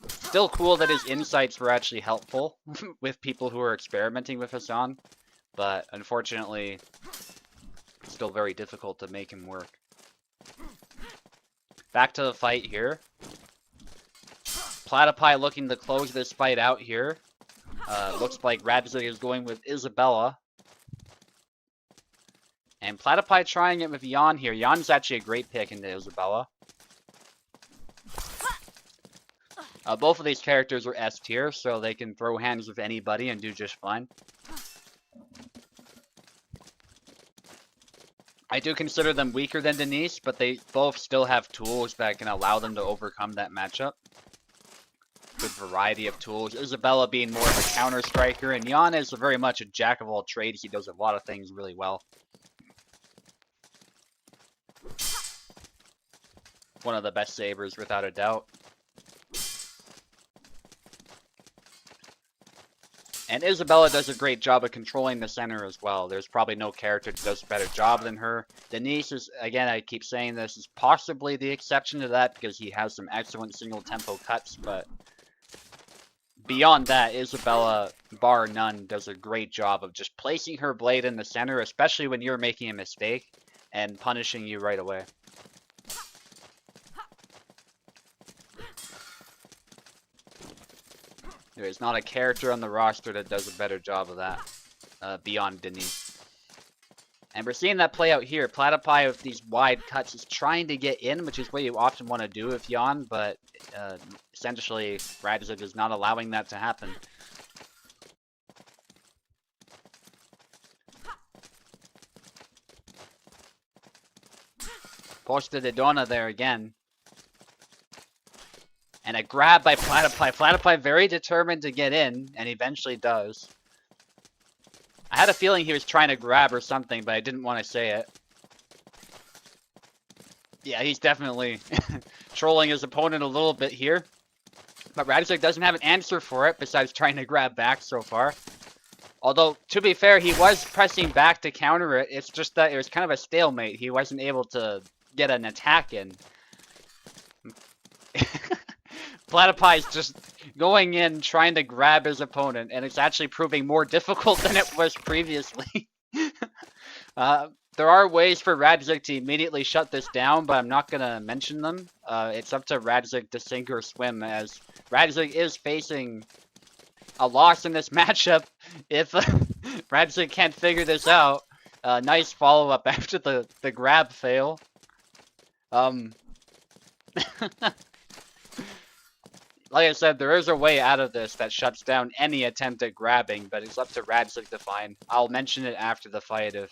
Still cool that his insights were actually helpful with people who are experimenting with Hassan, but unfortunately still very difficult to make him work. Back to the fight here. Platypi looking to close this fight out here. Looks like Radzig is going with Isabella. And Platypi trying it with Jan here. Jan's actually a great pick into Isabella. Both of these characters are S tier, so they can throw hands with anybody and do just fine. I do consider them weaker than Denise, but they both still have tools that can allow them to overcome that matchup. Good variety of tools. Isabella being more of a counter striker, and Jan is very much a jack of all trades. He does a lot of things really well. One of the best sabers, without a doubt. And Isabella does a great job of controlling the center as well. There's probably no character that does a better job than her. Denise is, again, I keep saying this, is possibly the exception to that because he has some excellent single tempo cuts, but beyond that, Isabella, bar none, does a great job of just placing her blade in the center, especially when you're making a mistake, and punishing you right away. There is not a character on the roster that does a better job of that, beyond Denise. And we're seeing that play out here. Platypi with these wide cuts is trying to get in, which is what you often want to do with Jan, but essentially Radzig is not allowing that to happen. Posta de Donna there again. And a grab by Platypi. Platypi very determined to get in, and eventually does. I had a feeling he was trying to grab or something, but I didn't want to say it. Yeah, he's definitely trolling his opponent a little bit here. But Radzig doesn't have an answer for it, besides trying to grab back so far. Although, to be fair, he was pressing back to counter it. It's just that it was kind of a stalemate. He wasn't able to get an attack in. Platypie's just going in, trying to grab his opponent, and it's actually proving more difficult than it was previously. There are ways for Radzik to immediately shut this down, but I'm not going to mention them. It's up to Radzik to sink or swim, as Radzik is facing a loss in this matchup if Radzik can't figure this out. Nice follow-up after the grab fail. Like I said, there is a way out of this that shuts down any attempt at grabbing, but it's up to Radzik to find. I'll mention it after the fight if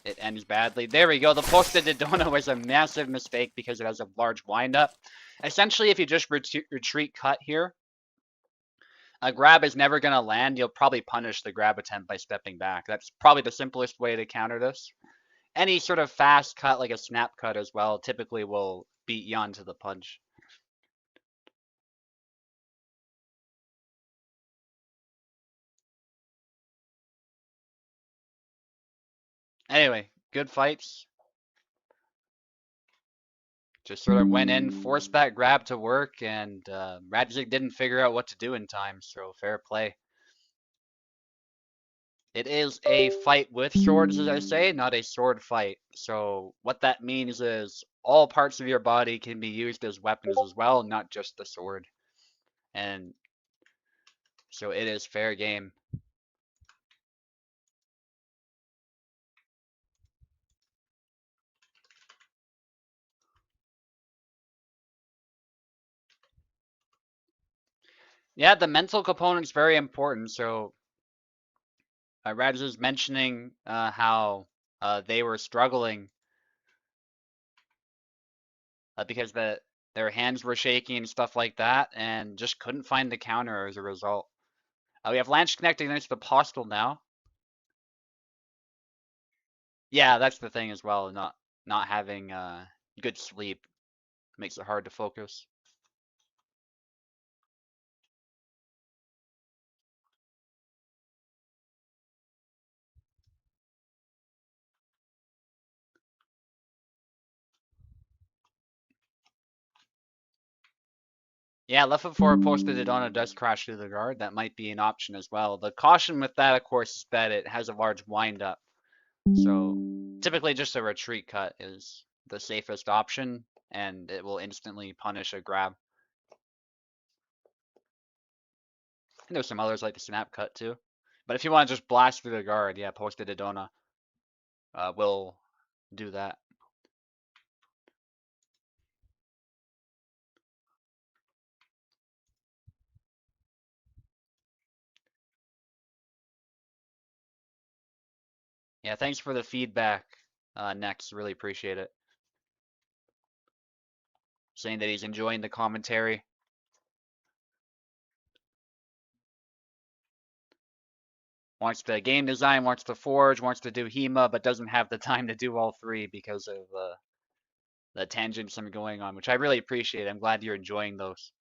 it ends badly. There we go. The post to Dodona was a massive mistake because it has a large windup. Essentially, if you just retreat cut here, a grab is never going to land. You'll probably punish the grab attempt by stepping back. That's probably the simplest way to counter this. Any sort of fast cut, like a snap cut as well, typically will beat you onto the punch. Anyway, good fights. Just sort of went in, forced that grab to work, and Radzik didn't figure out what to do in time, so fair play. It is a fight with swords, as I say, not a sword fight. So what that means is all parts of your body can be used as weapons as well, not just the sword. And so it is fair game. Yeah, the mental component is very important. So Radzik is mentioning how they were struggling because their hands were shaking and stuff like that, and just couldn't find the counter as a result. We have Lanch connecting against the Postal now. Yeah, that's the thing as well. Not having good sleep makes it hard to focus. Yeah, left foot forward posted Dodona does crash through the guard. That might be an option as well. The caution with that, of course, is that it has a large windup. So typically just a retreat cut is the safest option, and it will instantly punish a grab. And there's some others like the snap cut too. But if you want to just blast through the guard, yeah, posted Dodona will do that. Yeah, thanks for the feedback, Next. Really appreciate it. Saying that he's enjoying the commentary. Wants the game design, wants to forge, wants to do HEMA, but doesn't have the time to do all three because of the tangents I'm going on, which I really appreciate. I'm glad you're enjoying those.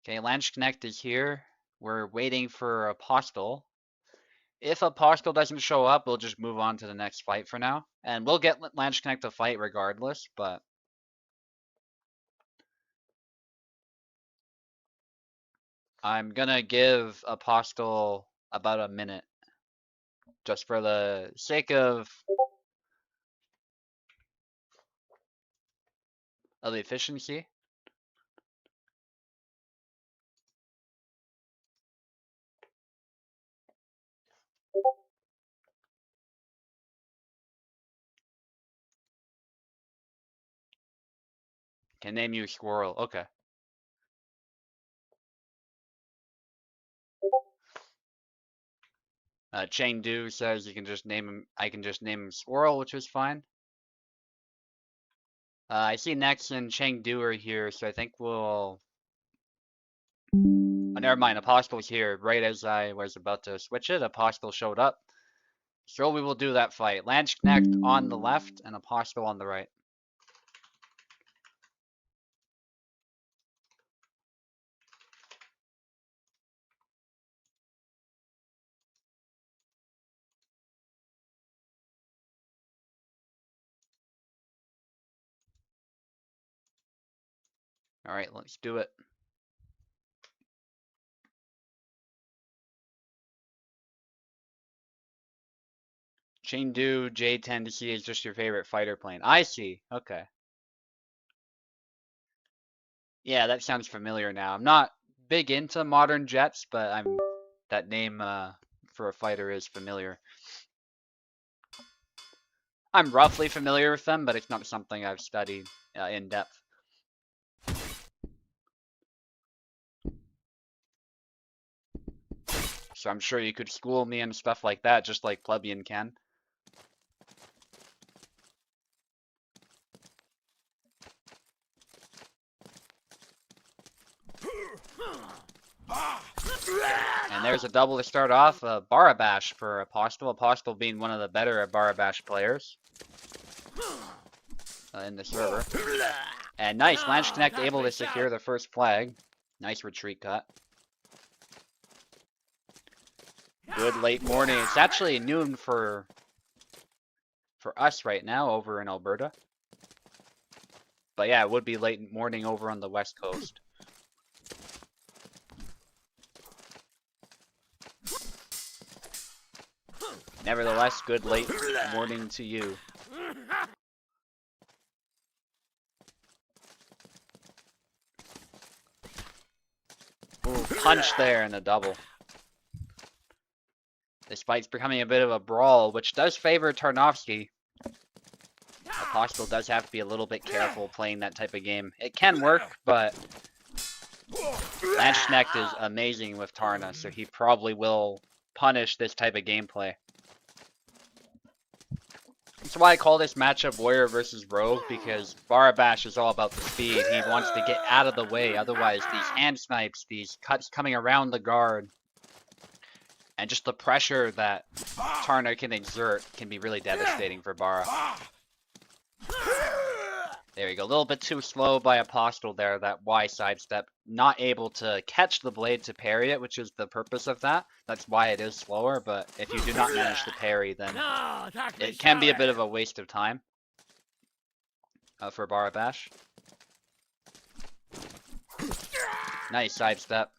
Okay, Lanch Connect is here. We're waiting for Apostle. If Apostle doesn't show up, we'll just move on to the next fight for now. And we'll get Lanch Connect to fight regardless, but I'm gonna give Apostle about a minute just for the sake of efficiency. Can name you Squirrel. Okay. Chengdu says you can just name him. I can just name him Squirrel, which is fine. I see Nex and Chengdu are here, so I think we'll. Oh, never mind. Apostle's here. Right as I was about to switch it, Apostle showed up. So we will do that fight. Landsknecht on the left and Apostle on the right. Alright, let's do it. Chengdu J10C is just your favorite fighter plane. I see. Okay. Yeah, that sounds familiar now. I'm not big into modern jets, but that name for a fighter is familiar. I'm roughly familiar with them, but it's not something I've studied in depth. So I'm sure you could school me and stuff like that, just like Plebeian can. And there's a double to start off. Barabash for Apostle. Apostle being one of the better Barabash players in the server. And nice, Landsknecht able to secure the first flag. Nice retreat cut. Good late morning. It's actually noon for us right now over in Alberta. But yeah, it would be late morning over on the west coast. Nevertheless, good late morning to you. Ooh, punch there and a double. This fight's becoming a bit of a brawl, which does favor Tarnowski. Apostle does have to be a little bit careful playing that type of game. It can work, but Landsknecht is amazing with Tarna, so he probably will punish this type of gameplay. That's why I call this matchup Warrior versus Rogue, because Barabash is all about the speed. He wants to get out of the way, otherwise these hand snipes, these cuts coming around the guard, and just the pressure that Tarna can exert can be really devastating for Bara. There you go, a little bit too slow by Apostle there, that Y sidestep. Not able to catch the blade to parry it, which is the purpose of that. That's why it is slower, but if you do not manage to parry, then it can be a bit of a waste of time for Barabash. Nice sidestep.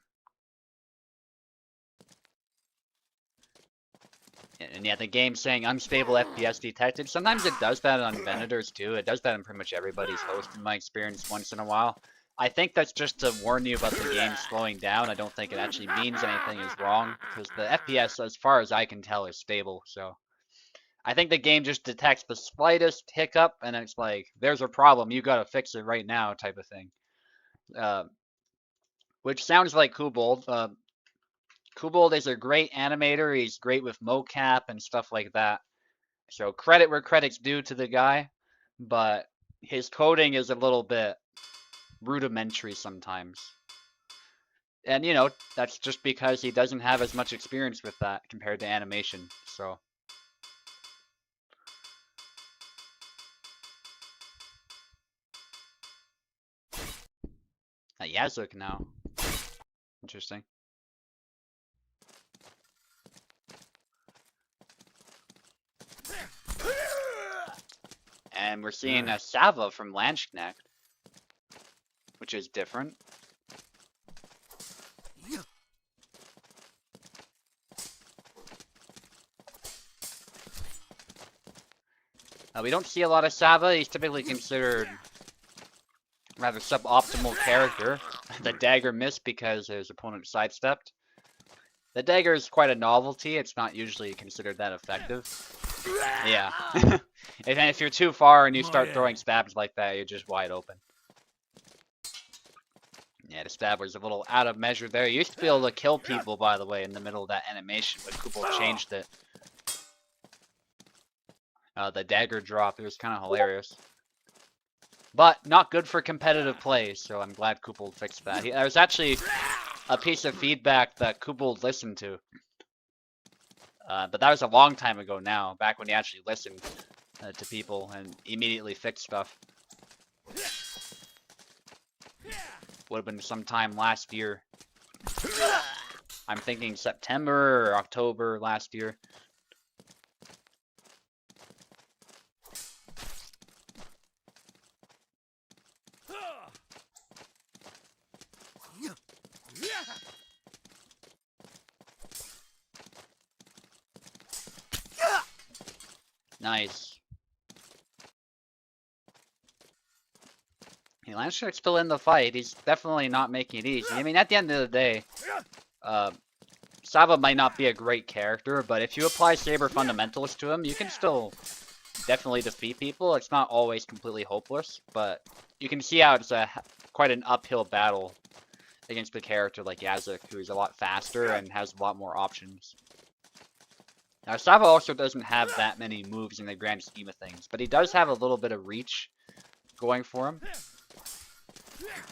And yeah, the game's saying unstable FPS detected. Sometimes it does that on Venators too. It does that in pretty much everybody's host in my experience once in a while. I think that's just to warn you about the game slowing down. I don't think it actually means anything is wrong, because the FPS, as far as I can tell, is stable. So I think the game just detects the slightest hiccup, and it's like, there's a problem, you gotta fix it right now, type of thing. Which sounds like Kubold. Kubold is a great animator. He's great with mocap and stuff like that. So credit where credit's due to the guy, but his coding is a little bit rudimentary sometimes. And you know, that's just because he doesn't have as much experience with that compared to animation. So Yazuk now. Interesting. And we're seeing a Sava from Landsknecht, which is different. We don't see a lot of Sava. He's typically considered rather suboptimal character. The dagger missed because his opponent sidestepped. The dagger is quite a novelty. It's not usually considered that effective. Yeah. If you're too far and you start throwing stabs like that, you're just wide open. Yeah, the stab was a little out of measure there. You used to be able to kill people, by the way, in the middle of that animation, but Kubel changed it. The dagger drop, it was kind of hilarious. But not good for competitive play, so I'm glad Kubel fixed that. There was actually a piece of feedback that Kubel listened to. But that was a long time ago now, back when he actually listened to people and immediately fixed stuff. Would have been sometime last year. I'm thinking September or October last year. Nice. Hey, Landshark's still in the fight. He's definitely not making it easy. I mean, at the end of the day, Sava might not be a great character, but if you apply Saber fundamentals to him, you can still definitely defeat people. It's not always completely hopeless, but you can see how it's quite an uphill battle against a character like Yazuk, who is a lot faster and has a lot more options. Now, Sava also doesn't have that many moves in the grand scheme of things, but he does have a little bit of reach going for him.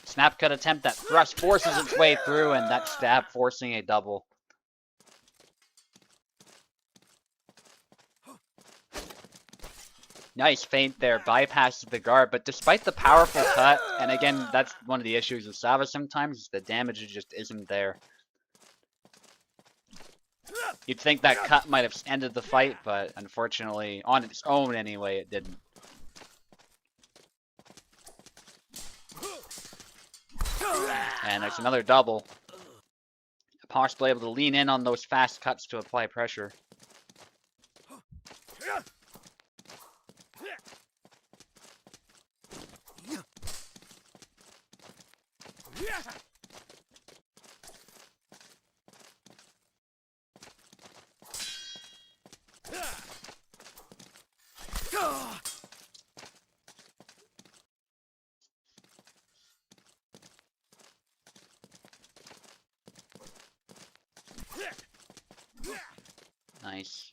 Snap cut attempt, that thrust forces its way through, and that stab forcing a double. Nice feint there, bypasses the guard, but despite the powerful cut, and again, that's one of the issues with Sava sometimes, is the damage just isn't there. You'd think that cut might have ended the fight, but unfortunately, on its own anyway, it didn't. And there's another double. Possibly able to lean in on those fast cuts to apply pressure. Nice.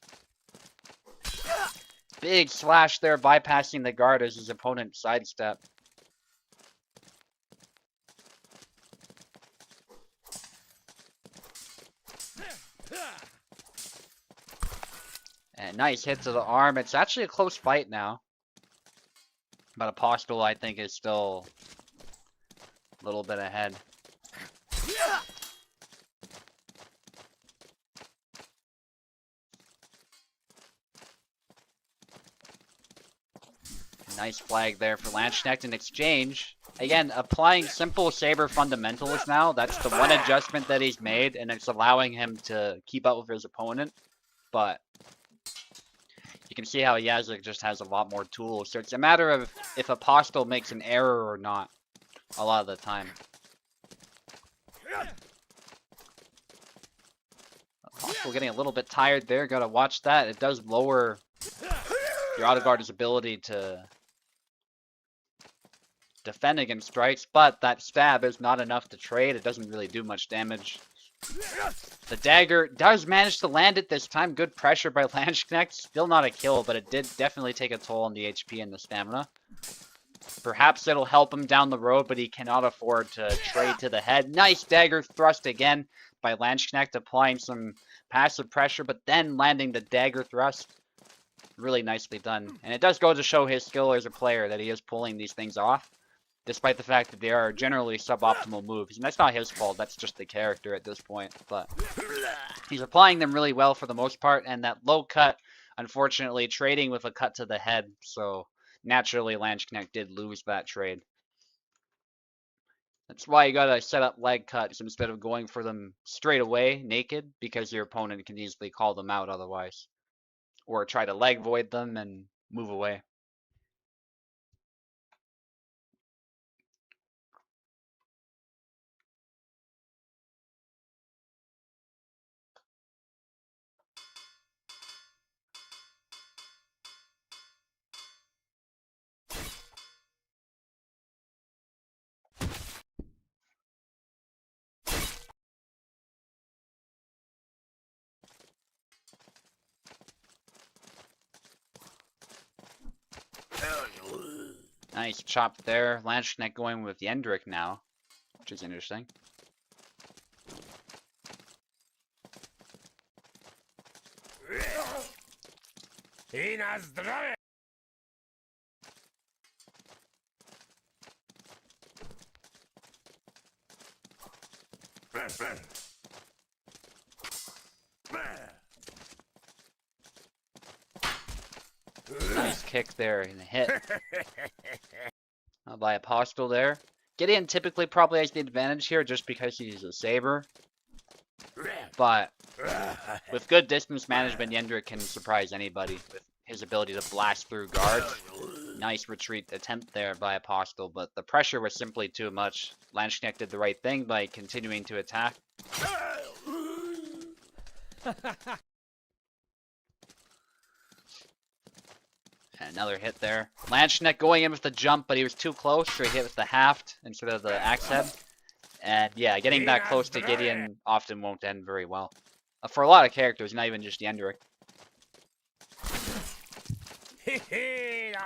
Big slash there, bypassing the guard as his opponent sidestep. And nice hit to the arm. It's actually a close fight now. But Apostle, I think, is still a little bit ahead. Nice flag there for Landsknecht in exchange. Again, applying simple Saber fundamentals now. That's the one adjustment that he's made, and it's allowing him to keep up with his opponent. But you can see how Yazuk just has a lot more tools. So it's a matter of if Apostle makes an error or not a lot of the time. Apostle getting a little bit tired there. Gotta watch that. It does lower your auto guard's ability to defend against strikes, but that stab is not enough to trade. It doesn't really do much damage. The dagger does manage to land it this time. Good pressure by Landsknecht. Still not a kill, but it did definitely take a toll on the HP and the stamina. Perhaps it'll help him down the road, but he cannot afford to trade to the head. Nice dagger thrust again by Landsknecht, applying some passive pressure, but then landing the dagger thrust. Really nicely done. And it does go to show his skill as a player that he is pulling these things off, despite the fact that they are generally suboptimal moves. And that's not his fault, that's just the character at this point. But he's applying them really well for the most part, and that low cut, unfortunately, trading with a cut to the head, so naturally Landsknecht did lose that trade. That's why you gotta set up leg cuts instead of going for them straight away, naked, because your opponent can easily call them out otherwise. Or try to leg void them and move away. Nice chop there. Landsknecht going with Yendrick now, which is interesting. Nice kick there and a hit. By Apostle there. Gideon typically probably has the advantage here just because he's a saber. But with good distance management, Yendrick can surprise anybody with his ability to blast through guards. Nice retreat attempt there by Apostle, but the pressure was simply too much. Lanchnek did the right thing by continuing to attack. Another hit there. Lanchnek going in with the jump, but he was too close, so he hit with the haft instead of the axe head. And yeah, getting that close to Gideon often won't end very well. For a lot of characters, not even just Yendrick.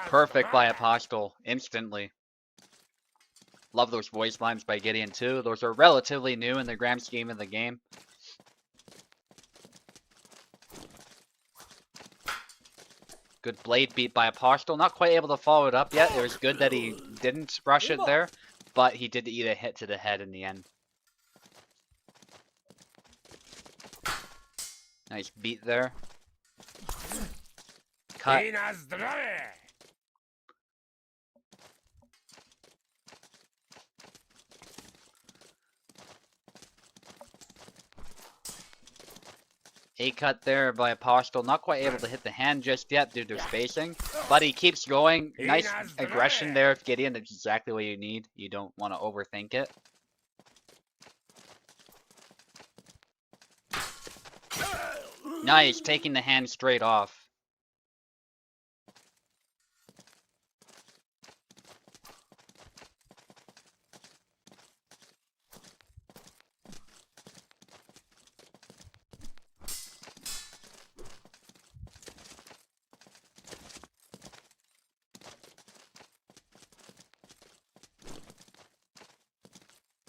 Perfect by Apostle, instantly. Love those voice lines by Gideon too. Those are relatively new in the grand scheme of the game. Good blade beat by Apostle. Not quite able to follow it up yet. It was good that he didn't rush it there, but he did eat a hit to the head in the end. Nice beat there. Cut. A cut there by Apostle. Not quite able to hit the hand just yet due to spacing, but he keeps going. Nice aggression there, Gideon. That's exactly what you need. You don't want to overthink it. Nice, taking the hand straight off.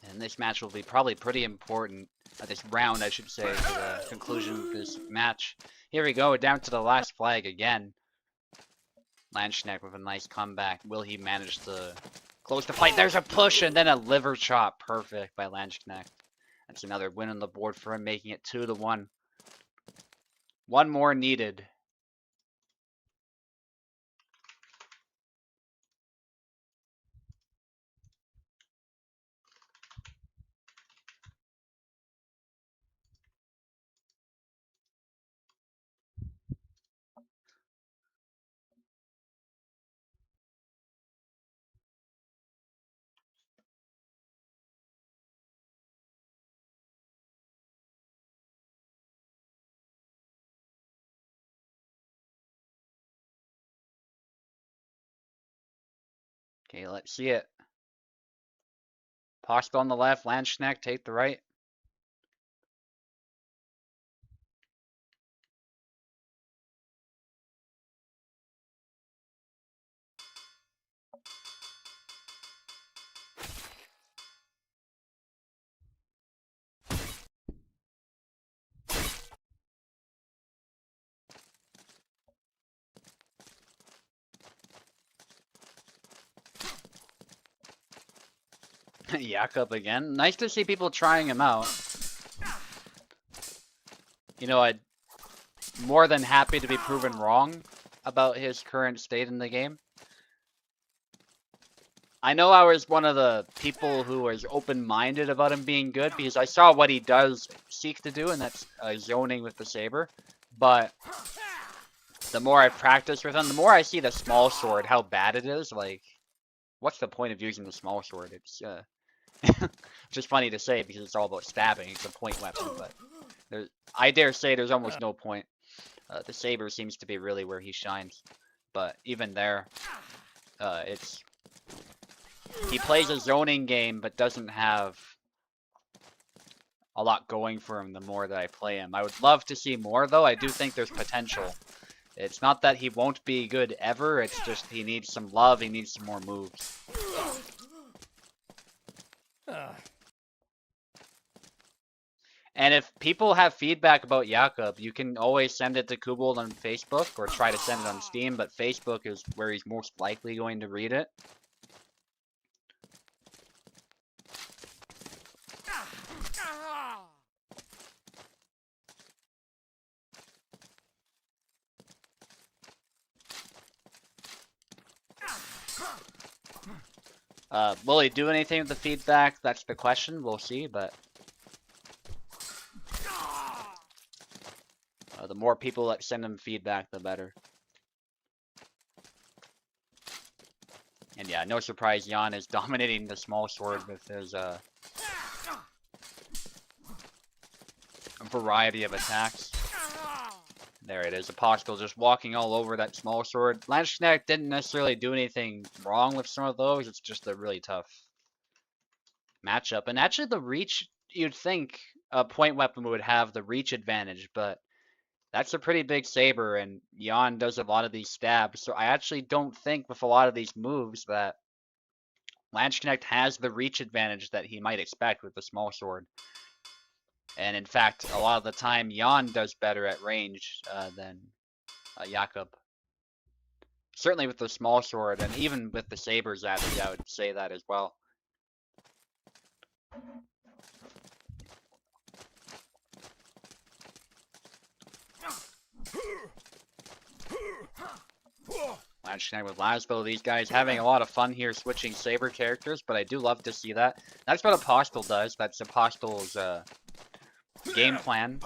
And this match will be probably pretty important. This round, I should say, to the conclusion of this match. Here we go, down to the last flag again. Lanchnek with a nice comeback. Will he manage to close the fight? There's a push and then a liver chop. Perfect by Lanchnek. That's another win on the board for him, making it 2-1. One more needed. Okay, let's see it. Postel on the left, Lanchnek take the right. Jakob again. Nice to see people trying him out. You know, I'm more than happy to be proven wrong about his current state in the game. I know I was one of the people who was open-minded about him being good because I saw what he does seek to do, and that's zoning with the saber. But the more I practice with him, the more I see the small sword, how bad it is. Like, what's the point of using the small sword? It's just funny to say because it's all about stabbing. It's a point weapon, but I dare say there's almost no point. The saber seems to be really where he shines. But even there, he plays a zoning game but doesn't have a lot going for him the more that I play him. I would love to see more though. I do think there's potential. It's not that he won't be good ever, it's just he needs some love, he needs some more moves. And if people have feedback about Jakob, you can always send it to Kubel on Facebook or try to send it on Steam, but Facebook is where he's most likely going to read it. Will he do anything with the feedback? That's the question. We'll see, but the more people that send him feedback, the better. And yeah, no surprise, Jan is dominating the small sword with his variety of attacks. There it is, Apostle just walking all over that small sword. Landsknecht didn't necessarily do anything wrong with some of those, it's just a really tough matchup. And actually the reach, you'd think a point weapon would have the reach advantage, but that's a pretty big saber, and Jan does a lot of these stabs, so I actually don't think with a lot of these moves that Landsknecht has the reach advantage that he might expect with the small sword. And in fact, a lot of the time, Jan does better at range than Jakob. Certainly with the small sword, and even with the sabers actually, I would say that as well. Landsknecht with Laszlo, these guys having a lot of fun here switching saber characters, but I do love to see that. That's what Apostle does, that's Apostle's game plan.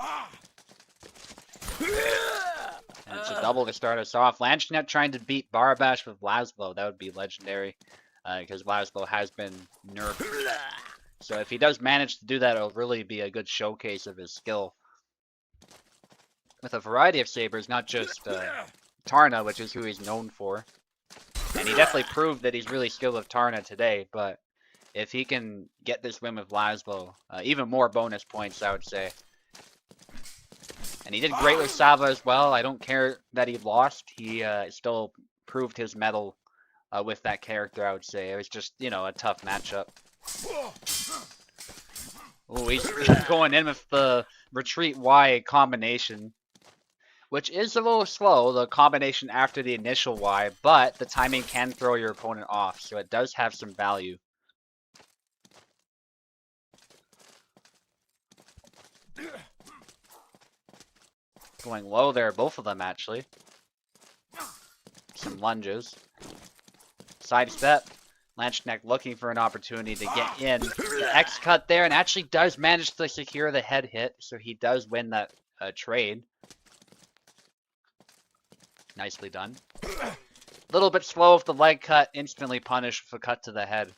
And it's a double to start us off. Landsknecht trying to beat Barabash with Laszlo. That would be legendary. Because Laszlo has been nerfed. So if he does manage to do that, it'll really be a good showcase of his skill. With a variety of sabers, not just Tarna, which is who he's known for. And he definitely proved that he's really skilled with Tarna today, but if he can get this win with Laszlo, even more bonus points, I would say. And he did great with Sava as well. I don't care that he lost. He still proved his mettle with that character, I would say. It was just, you know, a tough matchup. Oh, he's going in with the retreat Y combination, which is a little slow, the combination after the initial Y, but the timing can throw your opponent off, so it does have some value. Going low there, both of them actually. Some lunges. Sidestep. Landsknecht looking for an opportunity to get in. The X cut there, and actually does manage to secure the head hit, so he does win that trade. Nicely done. A little bit slow with the leg cut, instantly punished with a cut to the head.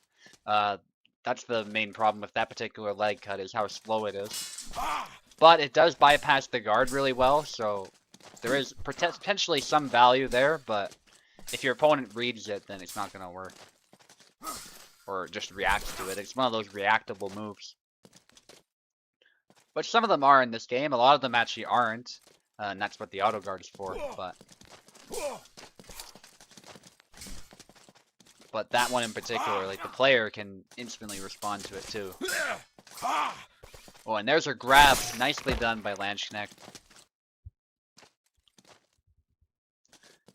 That's the main problem with that particular leg cut, is how slow it is. But it does bypass the guard really well, so there is potentially some value there, but if your opponent reads it, then it's not going to work. Or just reacts to it. It's one of those reactable moves. Which some of them are in this game, a lot of them actually aren't. And that's what the auto guard is for, but that one in particular, like the player can instantly respond to it too. Oh, and there's her grab, nicely done by Landsknecht.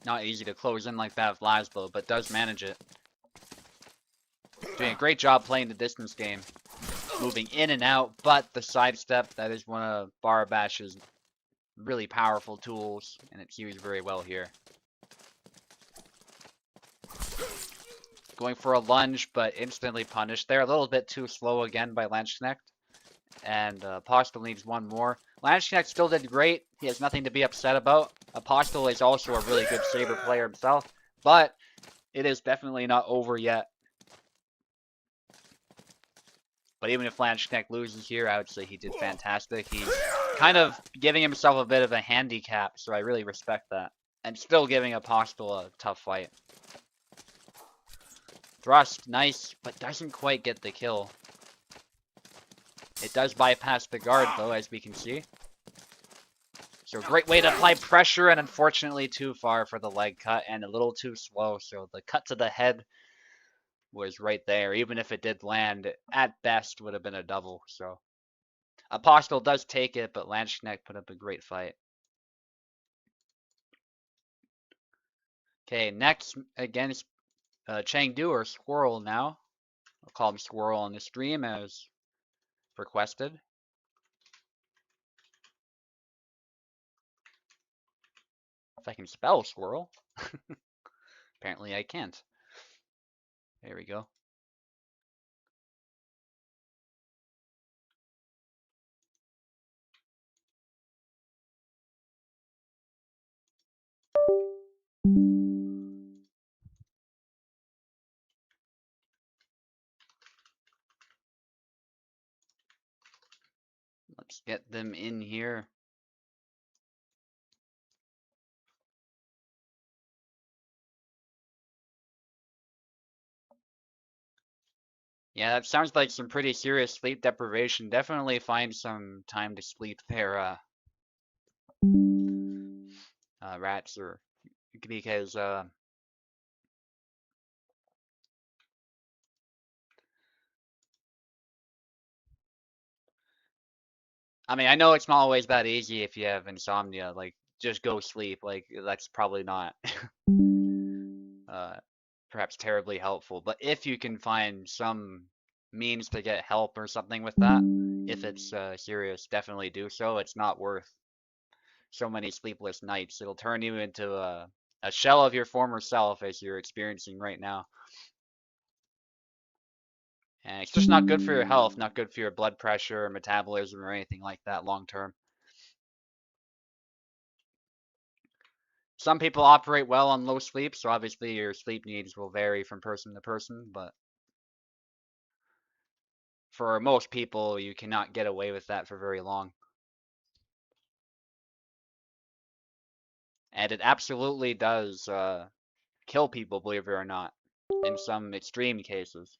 Not easy to close in like that with Laszlo, but does manage it. Doing a great job playing the distance game. Moving in and out, but the sidestep, that is one of Barabash's really powerful tools, and it's used very well here. Going for a lunge, but instantly punished there. A little bit too slow again by Landsknecht. And Apostle needs one more. Landsknecht still did great. He has nothing to be upset about. Apostle is also a really good saber player himself, but it is definitely not over yet. But even if Landsknecht loses here, I would say he did fantastic. He's kind of giving himself a bit of a handicap, so I really respect that. And still giving Apostle a tough fight. Thrust, nice, but doesn't quite get the kill. It does bypass the guard, though, as we can see. So great way to apply pressure, and unfortunately too far for the leg cut, and a little too slow, so the cut to the head was right there. Even if it did land, at best would have been a double, so. Apostle does take it, but Landsknecht put up a great fight. Okay, next against Chengdu or Squirrel now. I'll call him Squirrel on the stream as requested. If I can spell squirrel. Apparently I can't. There we go. Let's get them in here. Yeah, that sounds like some pretty serious sleep deprivation. Definitely find some time to sleep there, rats, or because I mean, I know it's not always that easy if you have insomnia. Like, just go sleep. Like, that's probably not uh, perhaps terribly helpful. But if you can find some means to get help or something with that, if it's serious, definitely do so. It's not worth so many sleepless nights. It'll turn you into a shell of your former self as you're experiencing right now. And it's just not good for your health, not good for your blood pressure or metabolism or anything like that long term. Some people operate well on low sleep, so obviously your sleep needs will vary from person to person, but for most people, you cannot get away with that for very long. And it absolutely does kill people, believe it or not, in some extreme cases.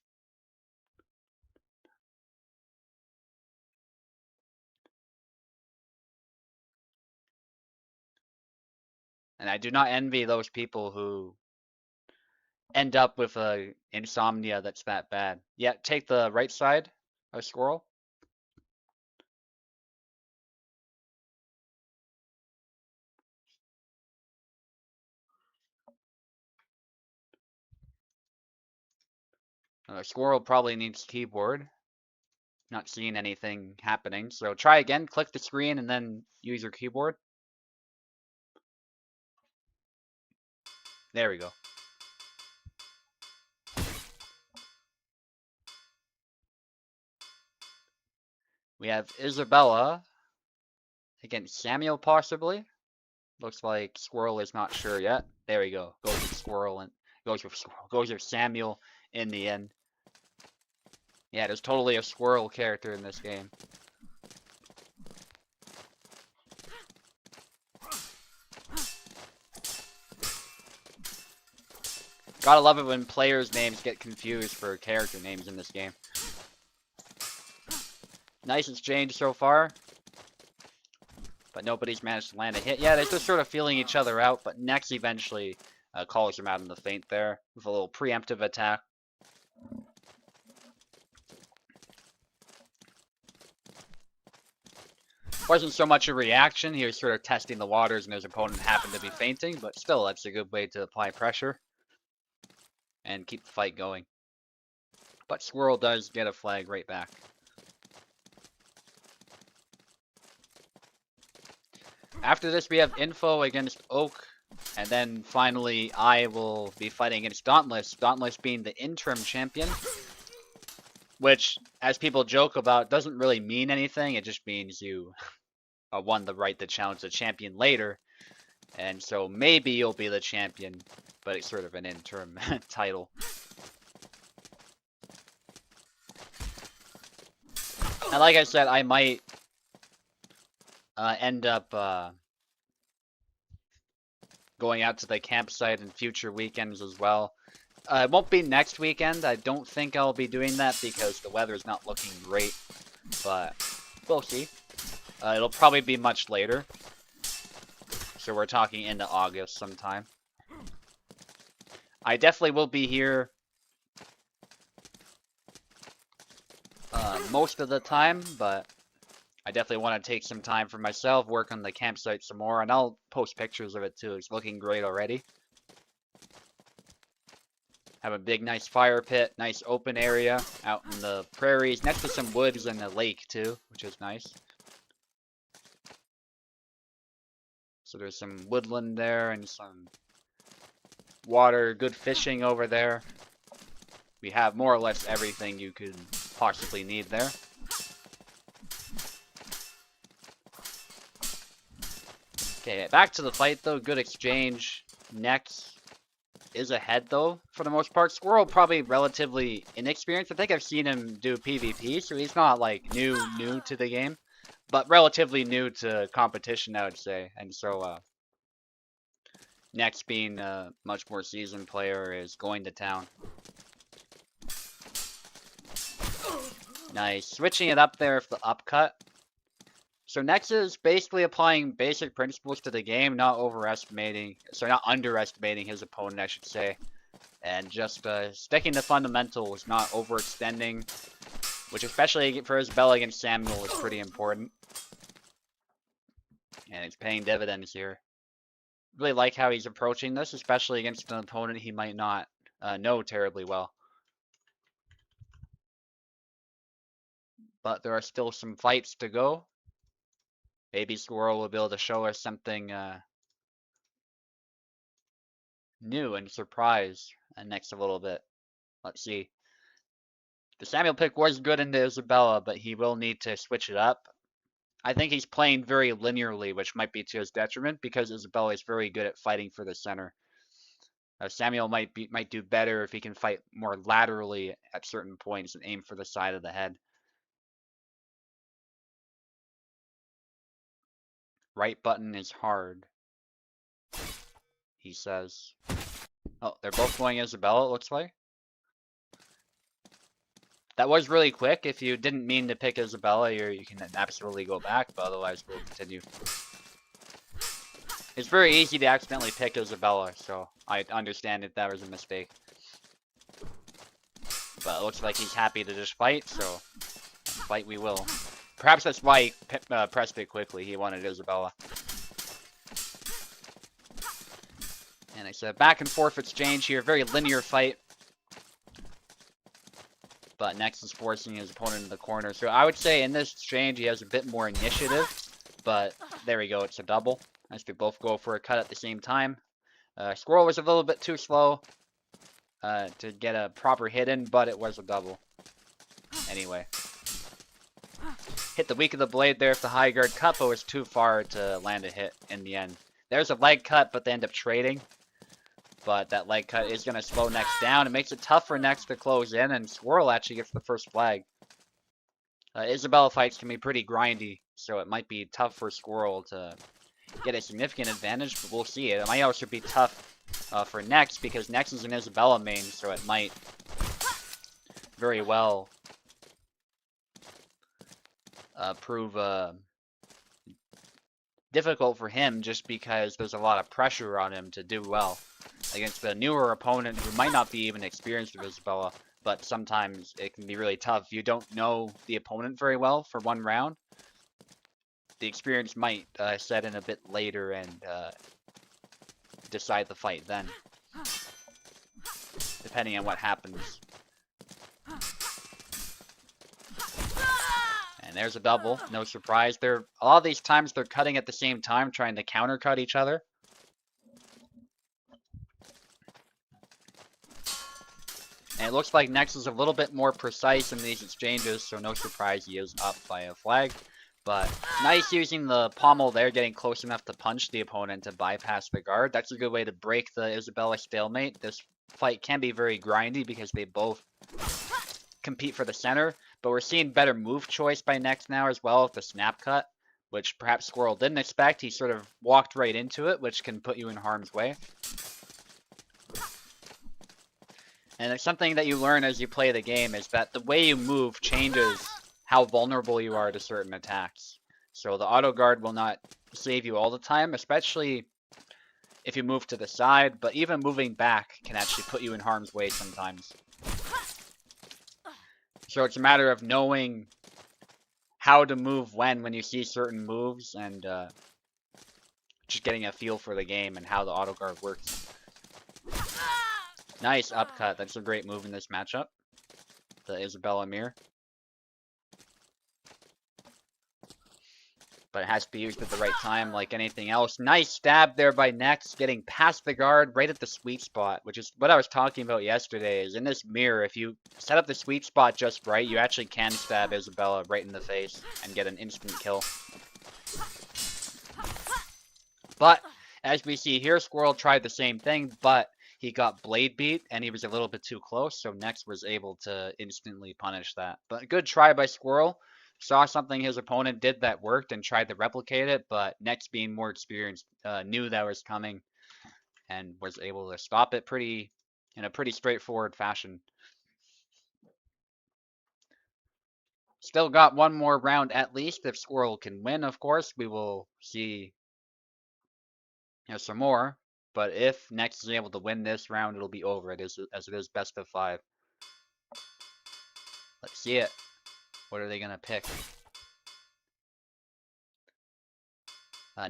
And I do not envy those people who end up with a insomnia that's that bad. Yeah, take the right side, a squirrel. Squirrel probably needs keyboard. Not seeing anything happening, so try again, click the screen, and then use your keyboard. There we go. We have Isabella against Samuel, possibly. Looks like Squirrel is not sure yet. There we go. Goes with Squirrel and goes with Samuel in the end. Yeah, there's totally a Squirrel character in this game. Gotta love it when players' names get confused for character names in this game. Nice exchange so far. But nobody's managed to land a hit. Yeah, they're just sort of feeling each other out, but Nex eventually calls him out in the feint there with a little preemptive attack. Wasn't so much a reaction, he was sort of testing the waters and his opponent happened to be feinting, but still, that's a good way to apply pressure and keep the fight going. But Squirrel does get a flag right back. After this, we have Info against Oak, and then finally, I will be fighting against Dauntless. Dauntless being the interim champion, which, as people joke about, doesn't really mean anything. It just means you won the right to challenge the champion later, and so maybe you'll be the champion, but it's sort of an interim title. And like I said, I might end up going out to the campsite in future weekends as well. It won't be next weekend. I don't think I'll be doing that because the weather's not looking great, but we'll see. It'll probably be much later. So we're talking into August sometime. I definitely will be here most of the time, but I definitely want to take some time for myself, work on the campsite some more, and I'll post pictures of it too. It's looking great already. Have a big, nice fire pit, nice open area out in the prairies, next to some woods and a lake too, which is nice. So there's some woodland there and some water, good fishing over there. We have more or less everything you could possibly need there. Okay, back to the fight though. Good exchange. Next is ahead though, for the most part. Squirrel probably relatively inexperienced. I think I've seen him do PvP, so he's not like new to the game, but relatively new to competition, I would say. And so Next, being a much more seasoned player, is going to town. Nice. Switching it up there for the upcut. So Nex is basically applying basic principles to the game, not underestimating his opponent, I should say. And just sticking to fundamentals, not overextending, which especially for Isabella against Samuel is pretty important. And it's paying dividends here. Really like how he's approaching this, especially against an opponent he might not know terribly well. But there are still some fights to go. Maybe Squirrel will be able to show us something new and surprise next a little bit. Let's see. The Samuel pick was good into Isabella, but he will need to switch it up. I think he's playing very linearly, which might be to his detriment because Isabella is very good at fighting for the center. Samuel might do better if he can fight more laterally at certain points and aim for the side of the head. Right button is hard, he says. Oh, they're both going Isabella, it looks like. That was really quick. If you didn't mean to pick Isabella, you can absolutely go back, but otherwise we'll continue. It's very easy to accidentally pick Isabella, so I understand if that was a mistake. But it looks like he's happy to just fight, so fight we will. Perhaps that's why he pressed it quickly. He wanted Isabella. And it's a back and forth exchange here. Very linear fight. But Nex is forcing his opponent into the corner. So I would say in this exchange he has a bit more initiative. But there we go, it's a double. As they both go for a cut at the same time. Squirrel was a little bit too slow to get a proper hit in, but it was a double. Anyway. Hit the weak of the blade there if the high guard cut, but was too far to land a hit in the end. There's a leg cut, but they end up trading. But that leg cut is going to slow Nex down. It makes it tough for Nex to close in, and Squirrel actually gets the first flag. Isabella fights can be pretty grindy, so it might be tough for Squirrel to get a significant advantage, but we'll see. It might also be tough for Nex, because Nex is an Isabella main, so it might very well prove difficult for him, just because there's a lot of pressure on him to do well against a newer opponent who might not be even experienced with Isabella, but sometimes it can be really tough. If you don't know the opponent very well for one round, the experience might set in a bit later and decide the fight then, depending on what happens. And there's a double, no surprise. A lot of these times they're cutting at the same time, trying to counter cut each other. And it looks like Nex is a little bit more precise in these exchanges, so no surprise he is up by a flag. But nice using the pommel there, getting close enough to punch the opponent to bypass the guard. That's a good way to break the Isabella stalemate. This fight can be very grindy because they both compete for the center, but we're seeing better move choice by Nex now as well with the snap cut, which perhaps Squirrel didn't expect. He sort of walked right into it, which can put you in harm's way. And it's something that you learn as you play the game, is that the way you move changes how vulnerable you are to certain attacks. So the auto guard will not save you all the time, especially if you move to the side, but even moving back can actually put you in harm's way sometimes. So it's a matter of knowing how to move when you see certain moves, and just getting a feel for the game and how the auto guard works. Nice upcut. That's a great move in this matchup. The Isabella mirror. But it has to be used at the right time like anything else. Nice stab there by Nex, getting past the guard right at the sweet spot, which is what I was talking about yesterday, is in this mirror, if you set up the sweet spot just right, you actually can stab Isabella right in the face and get an instant kill. But, as we see here, Squirrel tried the same thing, but he got blade beat, and he was a little bit too close, so Nex was able to instantly punish that. But good try by Squirrel. Saw something his opponent did that worked and tried to replicate it, but Nex, being more experienced, knew that was coming and was able to stop it in a pretty straightforward fashion. Still got one more round at least. If Squirrel can win, of course, we will see some more. But if Nex is able to win this round, it'll be over. As it is best of 5. Let's see it. What are they gonna pick?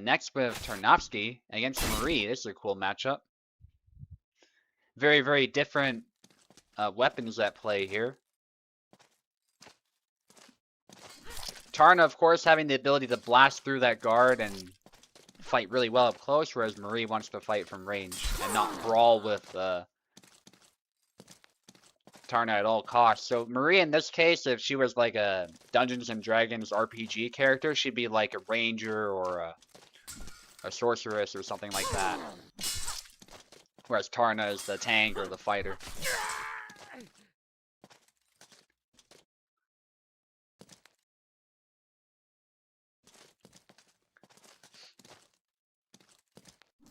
Next with Tarnowski against Marie. This is a cool matchup. Very, very different weapons at play here. Tarna, of course, having the ability to blast through that guard and fight really well up close, whereas Marie wants to fight from range and not brawl with Tarna at all costs. So Marie, in this case, if she was like a Dungeons and Dragons RPG character, she'd be like a ranger or a sorceress or something like that. Whereas Tarna is the tank or the fighter.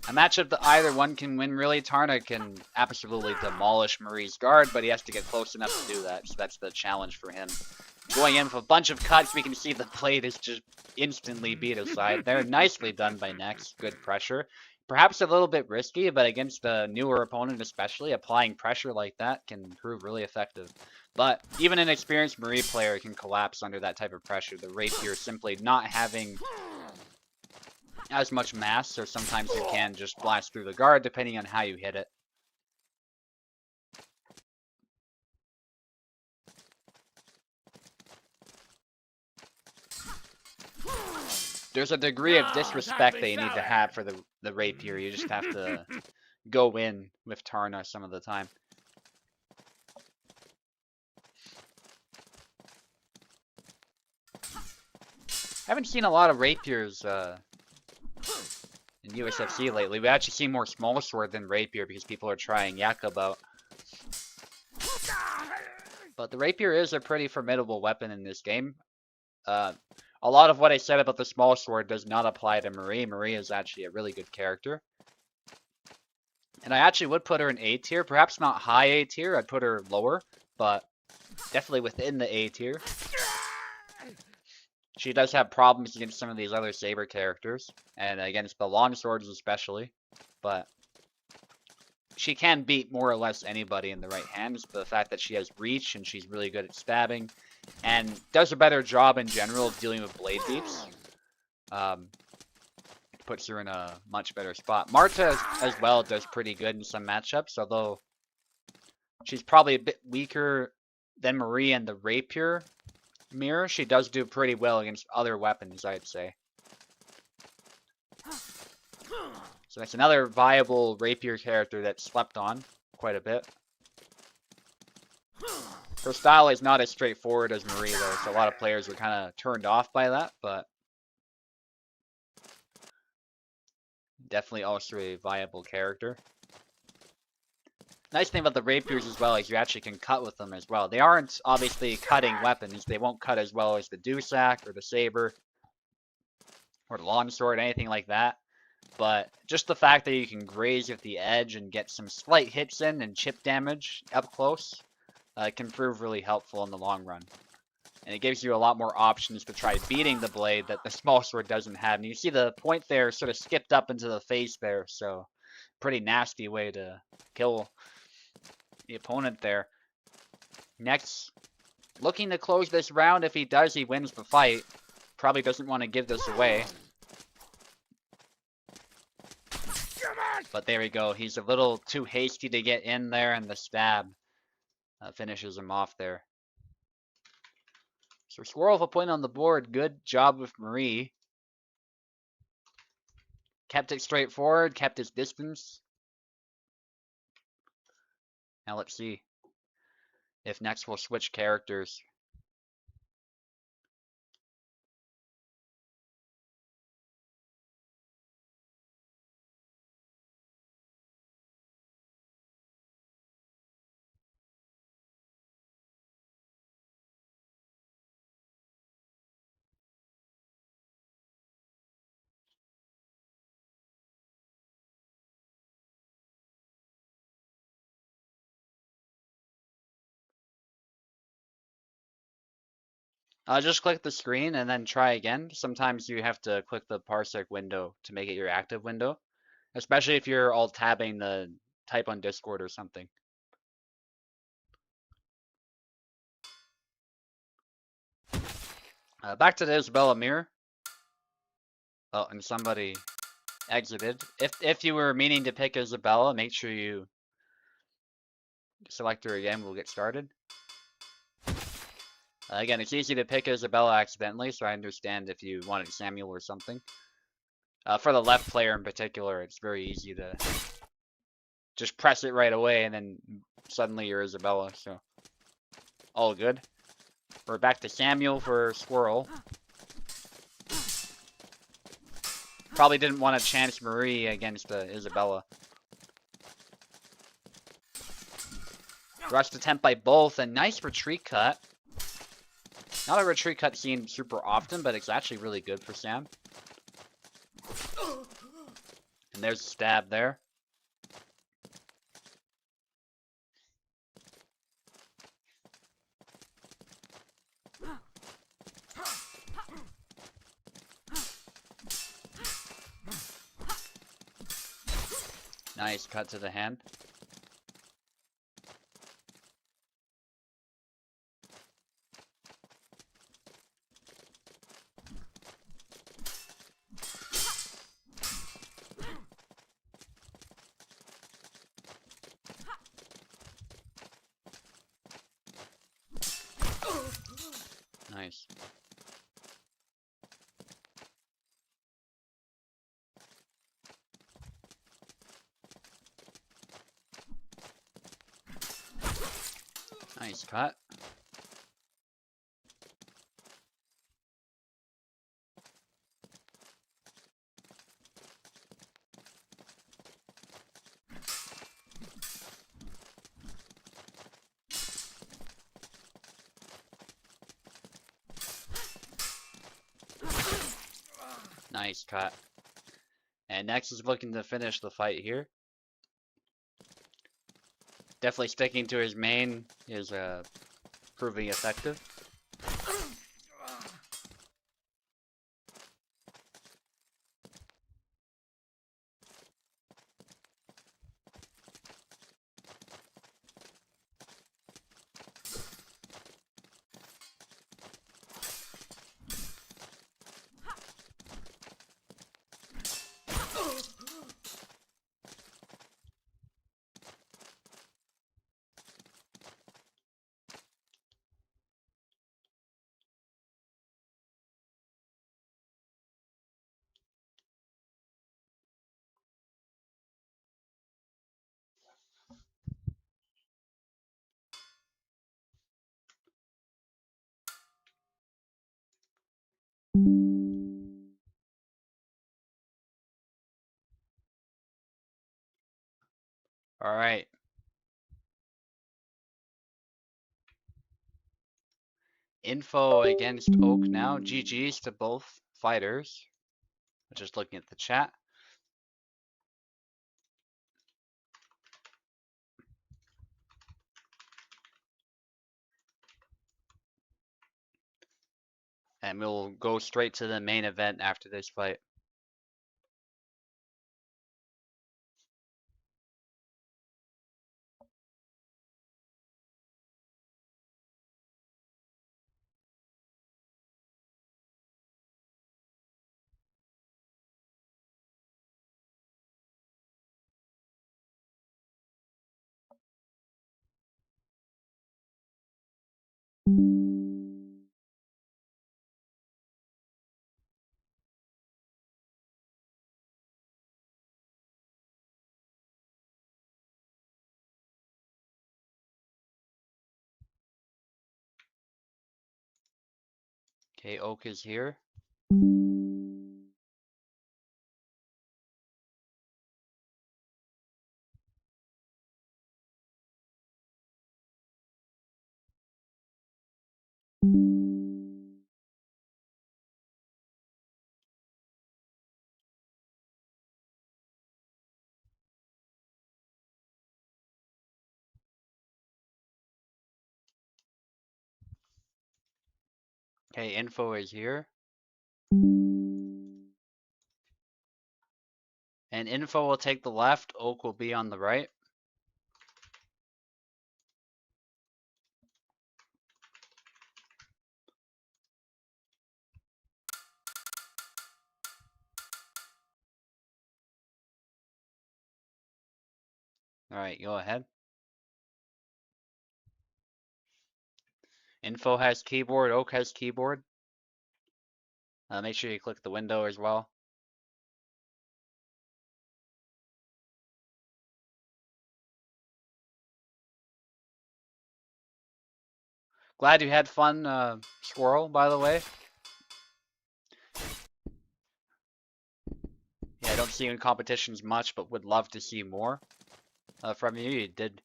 A matchup that either one can win, really. Tarna can absolutely demolish Marie's guard, but he has to get close enough to do that, so that's the challenge for him. Going in with a bunch of cuts, we can see the blade is just instantly beat aside. They're nicely done by Nex. Good pressure. Perhaps a little bit risky, but against a newer opponent especially, applying pressure like that can prove really effective. But even an experienced Marie player can collapse under that type of pressure. The rapier simply not having as much mass, so sometimes you can just blast through the guard depending on how you hit it. There's a degree of disrespect that you need to have for the rapier. You just have to go in with Tarna some of the time. I haven't seen a lot of rapiers in USFC lately. We actually see more small sword than rapier because people are trying Yakub out. But the rapier is a pretty formidable weapon in this game. A lot of what I said about the small sword does not apply to Marie. Marie is actually a really good character. And I actually would put her in A tier. Perhaps not high A tier. I'd put her lower, but definitely within the A tier. She does have problems against some of these other saber characters, and against the long swords especially, but she can beat more or less anybody in the right hands. But the fact that she has reach and she's really good at stabbing and does a better job in general of dealing with blade beats, puts her in a much better spot. Marta as well does pretty good in some matchups, although she's probably a bit weaker than Marie and the rapier mirror. She does do pretty well against other weapons, I'd say. So that's another viable rapier character that's slept on quite a bit. Her style is not as straightforward as Marie, though, so a lot of players are kind of turned off by that, but definitely also a viable character. Nice thing about the rapiers as well is you actually can cut with them as well. They aren't obviously cutting weapons. They won't cut as well as the Dusak or the saber or the longsword, anything like that. But just the fact that you can graze with the edge and get some slight hits in and chip damage up close can prove really helpful in the long run. And it gives you a lot more options to try beating the blade that the small sword doesn't have. And you see the point there sort of skipped up into the face there, so pretty nasty way to kill the opponent there. Next Looking to close this round. If he does, he wins the fight. Probably doesn't want to give this away. But there we go. He's a little too hasty to get in there, and the stab finishes him off there. So Squirrel with a point on the board. Good job with Marie. Kept it straightforward, kept his distance. Now let's see if next we'll switch characters. Just click the screen and then try again. Sometimes you have to click the parsec window to make it your active window, especially if you're alt tabbing the type on Discord or something. Back to the Isabella mirror. Oh, and somebody exited. If you were meaning to pick Isabella, make sure you select her again. We'll get started. Again, it's easy to pick Isabella accidentally, so I understand if you wanted Samuel or something. For the left player in particular, it's very easy to just press it right away and then suddenly you're Isabella, so all good. We're back to Samuel for Squirrel. Probably didn't want to chance Marie against Isabella. Rushed attempt by both, and nice retreat cut. Not a retreat cut seen super often, but it's actually really good for Sam. And there's a stab there. Nice cut to the hand. Nice. Nice cut. Nice cut. And next is looking to finish the fight here. Definitely sticking to his main is proving effective. All right. Info against Oak now. GG's to both fighters. Just looking at the chat. And we'll go straight to the main event after this fight. Okay, Oak is here. Okay, Info is here. And Info will take the left, Oak will be on the right. Alright, go ahead. Info has keyboard, Oak has keyboard. Make sure you click the window as well. Glad you had fun, Squirrel, by the way. Yeah, I don't see you in competitions much, but would love to see more from you. You did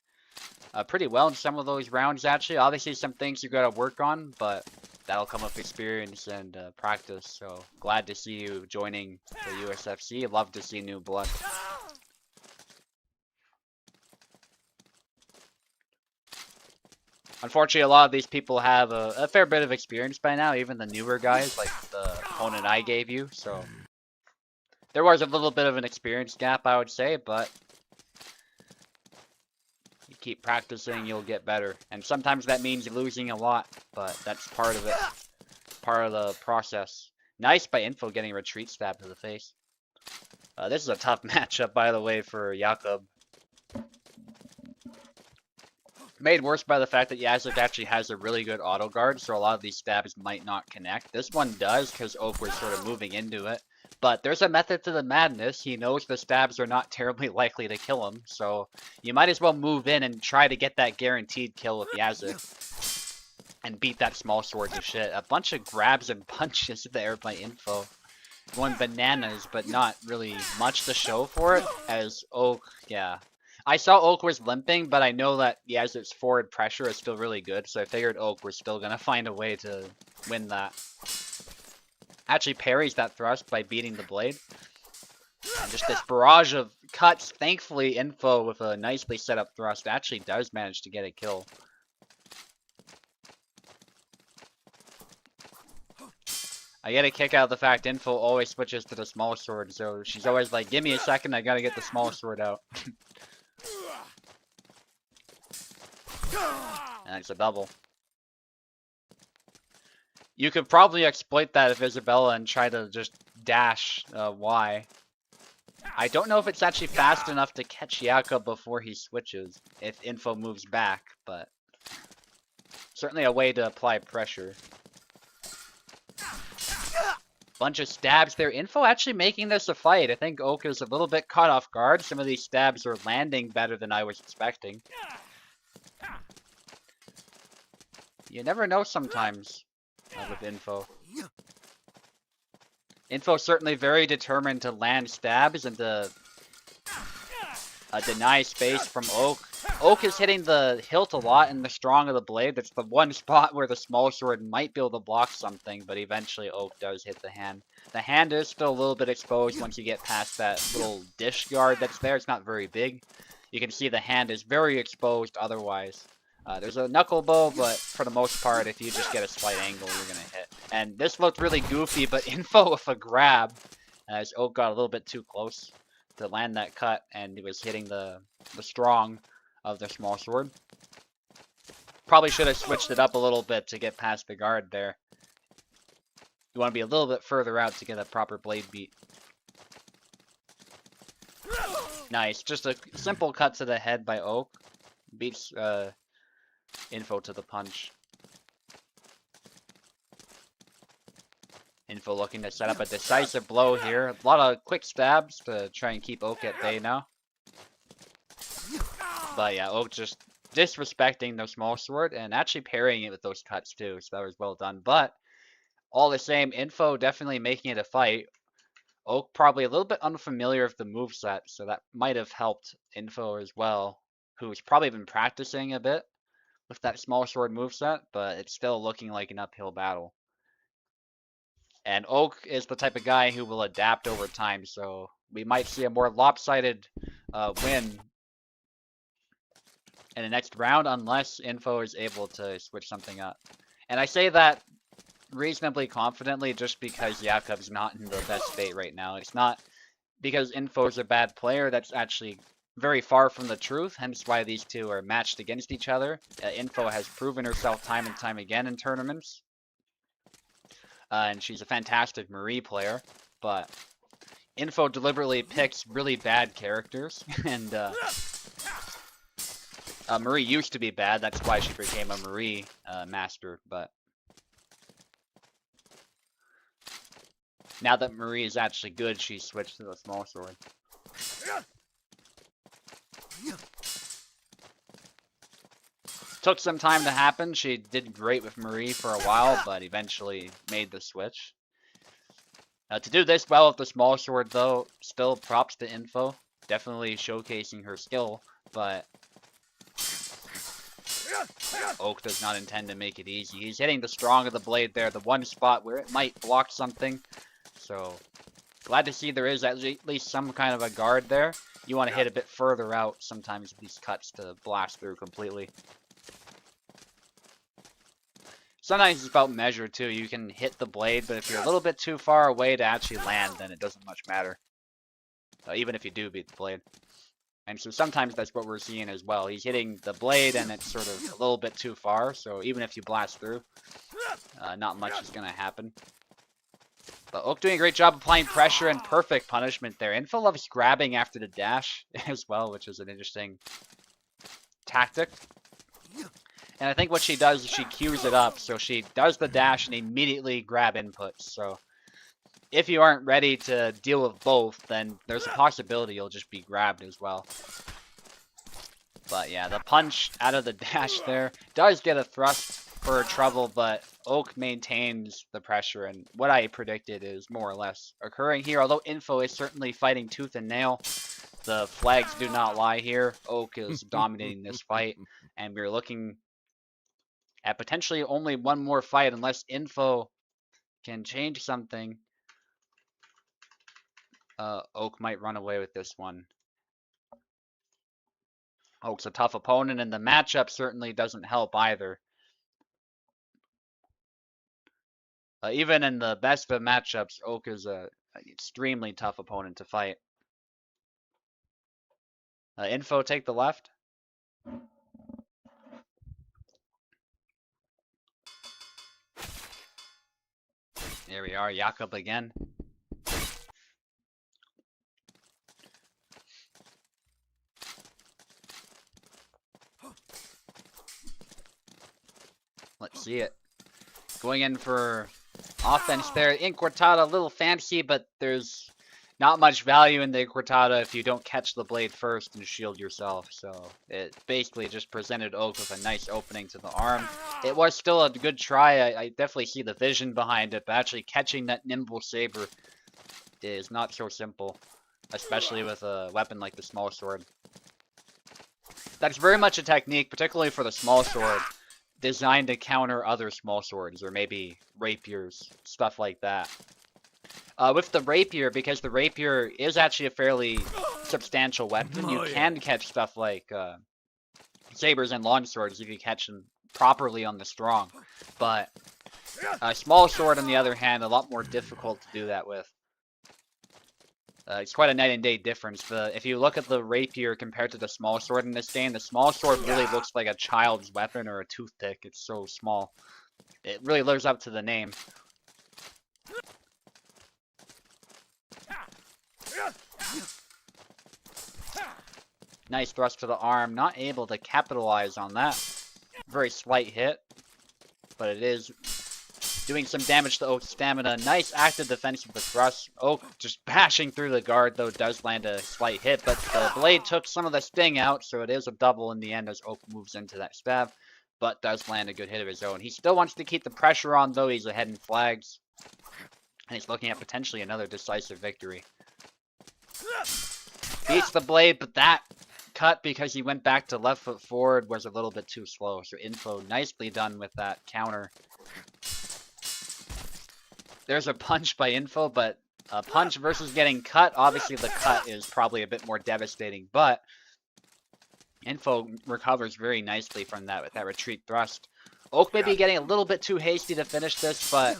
pretty well in some of those rounds, actually. Obviously, some things you gotta work on, but that'll come with experience and practice. So glad to see you joining the USFC. Love to see new blood. Unfortunately, a lot of these people have a fair bit of experience by now, even the newer guys, like the opponent I gave you. So there was a little bit of an experience gap, I would say, but you keep practicing, you'll get better. And sometimes that means losing a lot, but that's part of it, part of the process. Nice by Info getting a retreat stab to the face. This is a tough matchup, by the way, for Jakob. Made worse by the fact that Yazlik actually has a really good auto guard, so a lot of these stabs might not connect. This one does, because Oak was sort of moving into it. But there's a method to the madness. He knows the stabs are not terribly likely to kill him, so you might as well move in and try to get that guaranteed kill with Yazlik. And beat that small sword to shit. A bunch of grabs and punches there by Info. Going bananas, but not really much to show for it, as Oak, yeah. I saw Oak was limping, but I know that Yazik's forward pressure is still really good, so I figured Oak was still gonna find a way to win that. Actually parries that thrust by beating the blade. And just this barrage of cuts. Thankfully, Info with a nicely set up thrust actually does manage to get a kill. I get a kick out of the fact Info always switches to the small sword, so she's always like, give me a second, I gotta get the small sword out. And it's a double. You could probably exploit that if Isabella and try to just dash Y. I don't know if it's actually fast enough to catch Jakob before he switches, if Info moves back, but certainly a way to apply pressure. Bunch of stabs there. Info actually making this a fight. I think Oak is a little bit caught off guard. Some of these stabs are landing better than I was expecting. You never know sometimes with Info. Info certainly very determined to land stabs and to deny space from Oak. Oak is hitting the hilt a lot and the strong of the blade. That's the one spot where the small sword might be able to block something, but eventually Oak does hit the hand. The hand is still a little bit exposed once you get past that little dish guard that's there. It's not very big. You can see the hand is very exposed otherwise. There's a knuckle bow, but for the most part, if you just get a slight angle, you're going to hit. And this looked really goofy, but Info with a grab, as Oak got a little bit too close to land that cut, and he was hitting the strong of the small sword. Probably should have switched it up a little bit to get past the guard there. You want to be a little bit further out to get a proper blade beat. Nice, just a simple cut to the head by Oak. Beats Info to the punch. Info looking to set up a decisive blow here. A lot of quick stabs to try and keep Oak at bay now. But yeah, Oak just disrespecting the small sword and actually parrying it with those cuts too, so that was well done. But all the same, Info definitely making it a fight. Oak probably a little bit unfamiliar with the moveset, so that might have helped Info as well, who's probably been practicing a bit with that small sword moveset, but it's still looking like an uphill battle. And Oak is the type of guy who will adapt over time, so we might see a more lopsided win in the next round unless Info is able to switch something up. And I say that reasonably confidently just because Jakob's not in the best state right now. It's not because Info's a bad player. That's actually very far from the truth, hence why these two are matched against each other. Info has proven herself time and time again in tournaments. And she's a fantastic Marie player, but Info deliberately picks really bad characters, and Marie used to be bad, that's why she became a Marie master, but now that Marie is actually good, she switched to the small sword. Took some time to happen. She did great with Marie for a while, but eventually made the switch. To do this well with the small sword, though, still props to Info. Definitely showcasing her skill, but Oak does not intend to make it easy. He's hitting the strong of the blade there, the one spot where it might block something. So, glad to see there is at least some kind of a guard there. You want to hit a bit further out sometimes with these cuts to blast through completely. Sometimes it's about measure too. You can hit the blade, but if you're a little bit too far away to actually land, then it doesn't much matter. Even if you do beat the blade. And so sometimes that's what we're seeing as well. He's hitting the blade and it's sort of a little bit too far, so even if you blast through, not much is going to happen. But Oak doing a great job applying pressure and perfect punishment there. Info loves grabbing after the dash as well, which is an interesting tactic. And I think what she does is she queues it up, so she does the dash and immediately grab inputs. So if you aren't ready to deal with both, then there's a possibility you'll just be grabbed as well. But yeah, the punch out of the dash there does get a thrust for trouble, but Oak maintains the pressure, and what I predicted is more or less occurring here. Although Info is certainly fighting tooth and nail, the flags do not lie here. Oak is dominating this fight, and we're looking at potentially only one more fight unless Info can change something. Oak might run away with this one. Oak's a tough opponent, and the matchup certainly doesn't help either. Even in the best of matchups, Oak is an extremely tough opponent to fight. Info, take the left. There we are, Jakob again. Let's see it. Going in for offense there. Inquartada, a little fancy, but there's not much value in the Inquartada if you don't catch the blade first and shield yourself. So it basically just presented Oak with a nice opening to the arm. It was still a good try. I definitely see the vision behind it, but actually catching that nimble saber is not so simple, especially with a weapon like the small sword. That's very much a technique, particularly for the small sword, designed to counter other small swords, or maybe rapiers, stuff like that. With the rapier, because the rapier is actually a fairly substantial weapon, you can catch stuff like sabers and longswords if you catch them properly on the strong. But a small sword, on the other hand, a lot more difficult to do that with. It's quite a night and day difference. If you look at the rapier compared to the small sword in this game, the small sword really looks like a child's weapon or a toothpick. It's so small. It really lives up to the name. Nice thrust to the arm. Not able to capitalize on that. Very slight hit, but it is doing some damage to Oak's stamina. Nice active defense with the thrust. Oak just bashing through the guard, though, does land a slight hit, but the blade took some of the sting out, so it is a double in the end as Oak moves into that stab. but does land a good hit of his own. He still wants to keep the pressure on, though. He's ahead in flags, and he's looking at potentially another decisive victory. Beats the blade, but that cut, because he went back to left foot forward, was a little bit too slow. So Info nicely done with that counter. There's a punch by Info, but a punch versus getting cut, obviously the cut is probably a bit more devastating, but Info recovers very nicely from that with that retreat thrust. Oak may be getting a little bit too hasty to finish this, but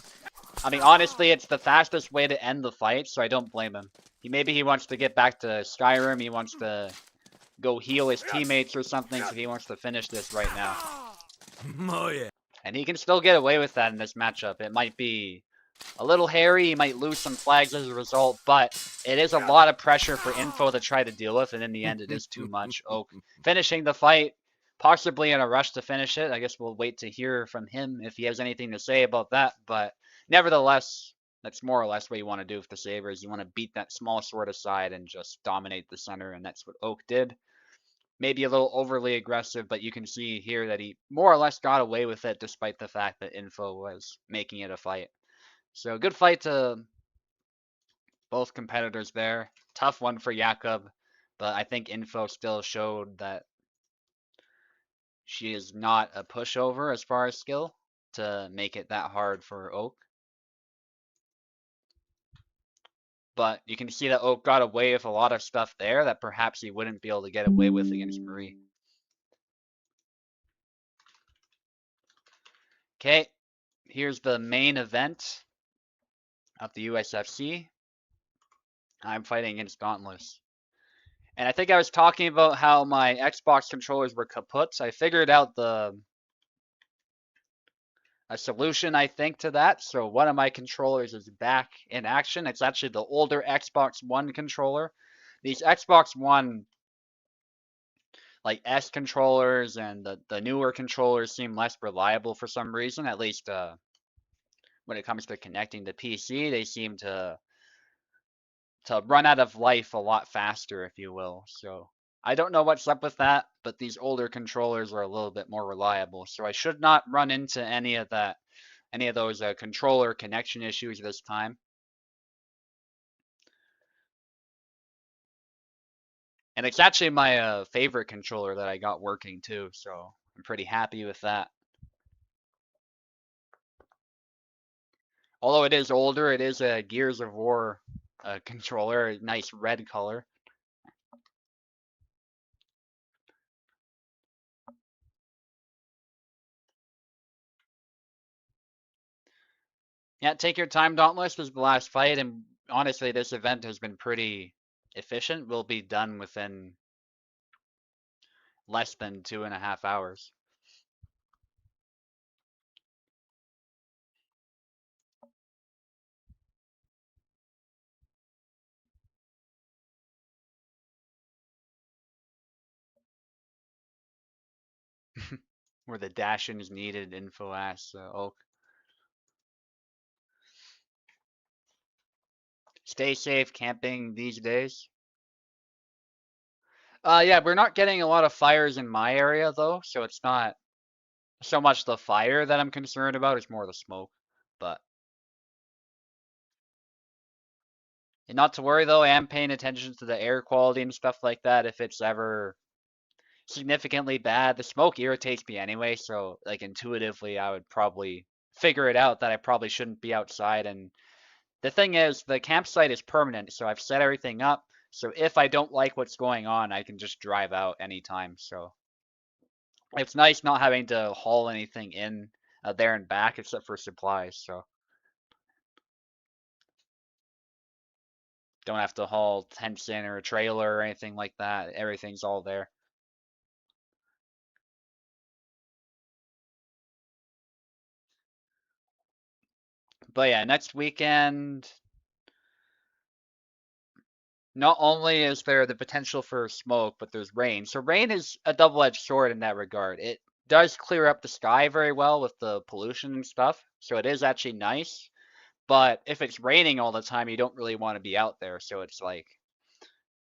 I mean, honestly, it's the fastest way to end the fight, so I don't blame him. Maybe he wants to get back to Skyrim, he wants to go heal his teammates or something, so he wants to finish this right now. Oh, yeah. And he can still get away with that in this matchup. It might be a little hairy, he might lose some flags as a result, but it is a lot of pressure for Info to try to deal with, and in the end it is too much. Oak finishing the fight, possibly in a rush to finish it. I guess we'll wait to hear from him if he has anything to say about that, but nevertheless, that's more or less what you want to do with the Sabres. You want to beat that small sword aside and just dominate the center, and that's what Oak did. Maybe a little overly aggressive, but you can see here that he more or less got away with it despite the fact that Info was making it a fight. So good fight to both competitors there. Tough one for Jakob, but I think Info still showed that she is not a pushover as far as skill to make it that hard for Oak. But you can see that Oak got away with a lot of stuff there that perhaps he wouldn't be able to get away with against Marie. Okay, here's the main event of the USFC. I'm fighting against Dauntless. And I think I was talking about how my Xbox controllers were kaput. I figured out a solution, I think, to that. So one of my controllers is back in action. It's actually the older Xbox One controller. These Xbox One like S controllers and the newer controllers seem less reliable for some reason. At least when it comes to connecting to PC, they seem to run out of life a lot faster, if you will. So I don't know what's up with that, but these older controllers are a little bit more reliable. So I should not run into any of those controller connection issues this time. And it's actually my favorite controller that I got working too, so I'm pretty happy with that. Although it is older, it is a Gears of War controller, a nice red color. Yeah, take your time, Dauntless. This is the last fight, and honestly, this event has been pretty efficient. We'll be done within less than 2.5 hours. Where the dash-in is needed, info asks Oak. Stay safe camping these days. Yeah, we're not getting a lot of fires in my area though, so it's not so much the fire that I'm concerned about, it's more the smoke. But and not to worry though, I am paying attention to the air quality and stuff like that. If it's ever significantly bad, the smoke irritates me anyway, so like intuitively I would probably figure it out that I probably shouldn't be outside. And the thing is, the campsite is permanent, so I've set everything up. So if I don't like what's going on, I can just drive out anytime. So it's nice not having to haul anything in there and back except for supplies. So don't have to haul tents in or a trailer or anything like that. Everything's all there. But yeah, next weekend, not only is there the potential for smoke, but there's rain. So rain is a double-edged sword in that regard. It does clear up the sky very well with the pollution and stuff, so it is actually nice. But if it's raining all the time, you don't really want to be out there. So it's like,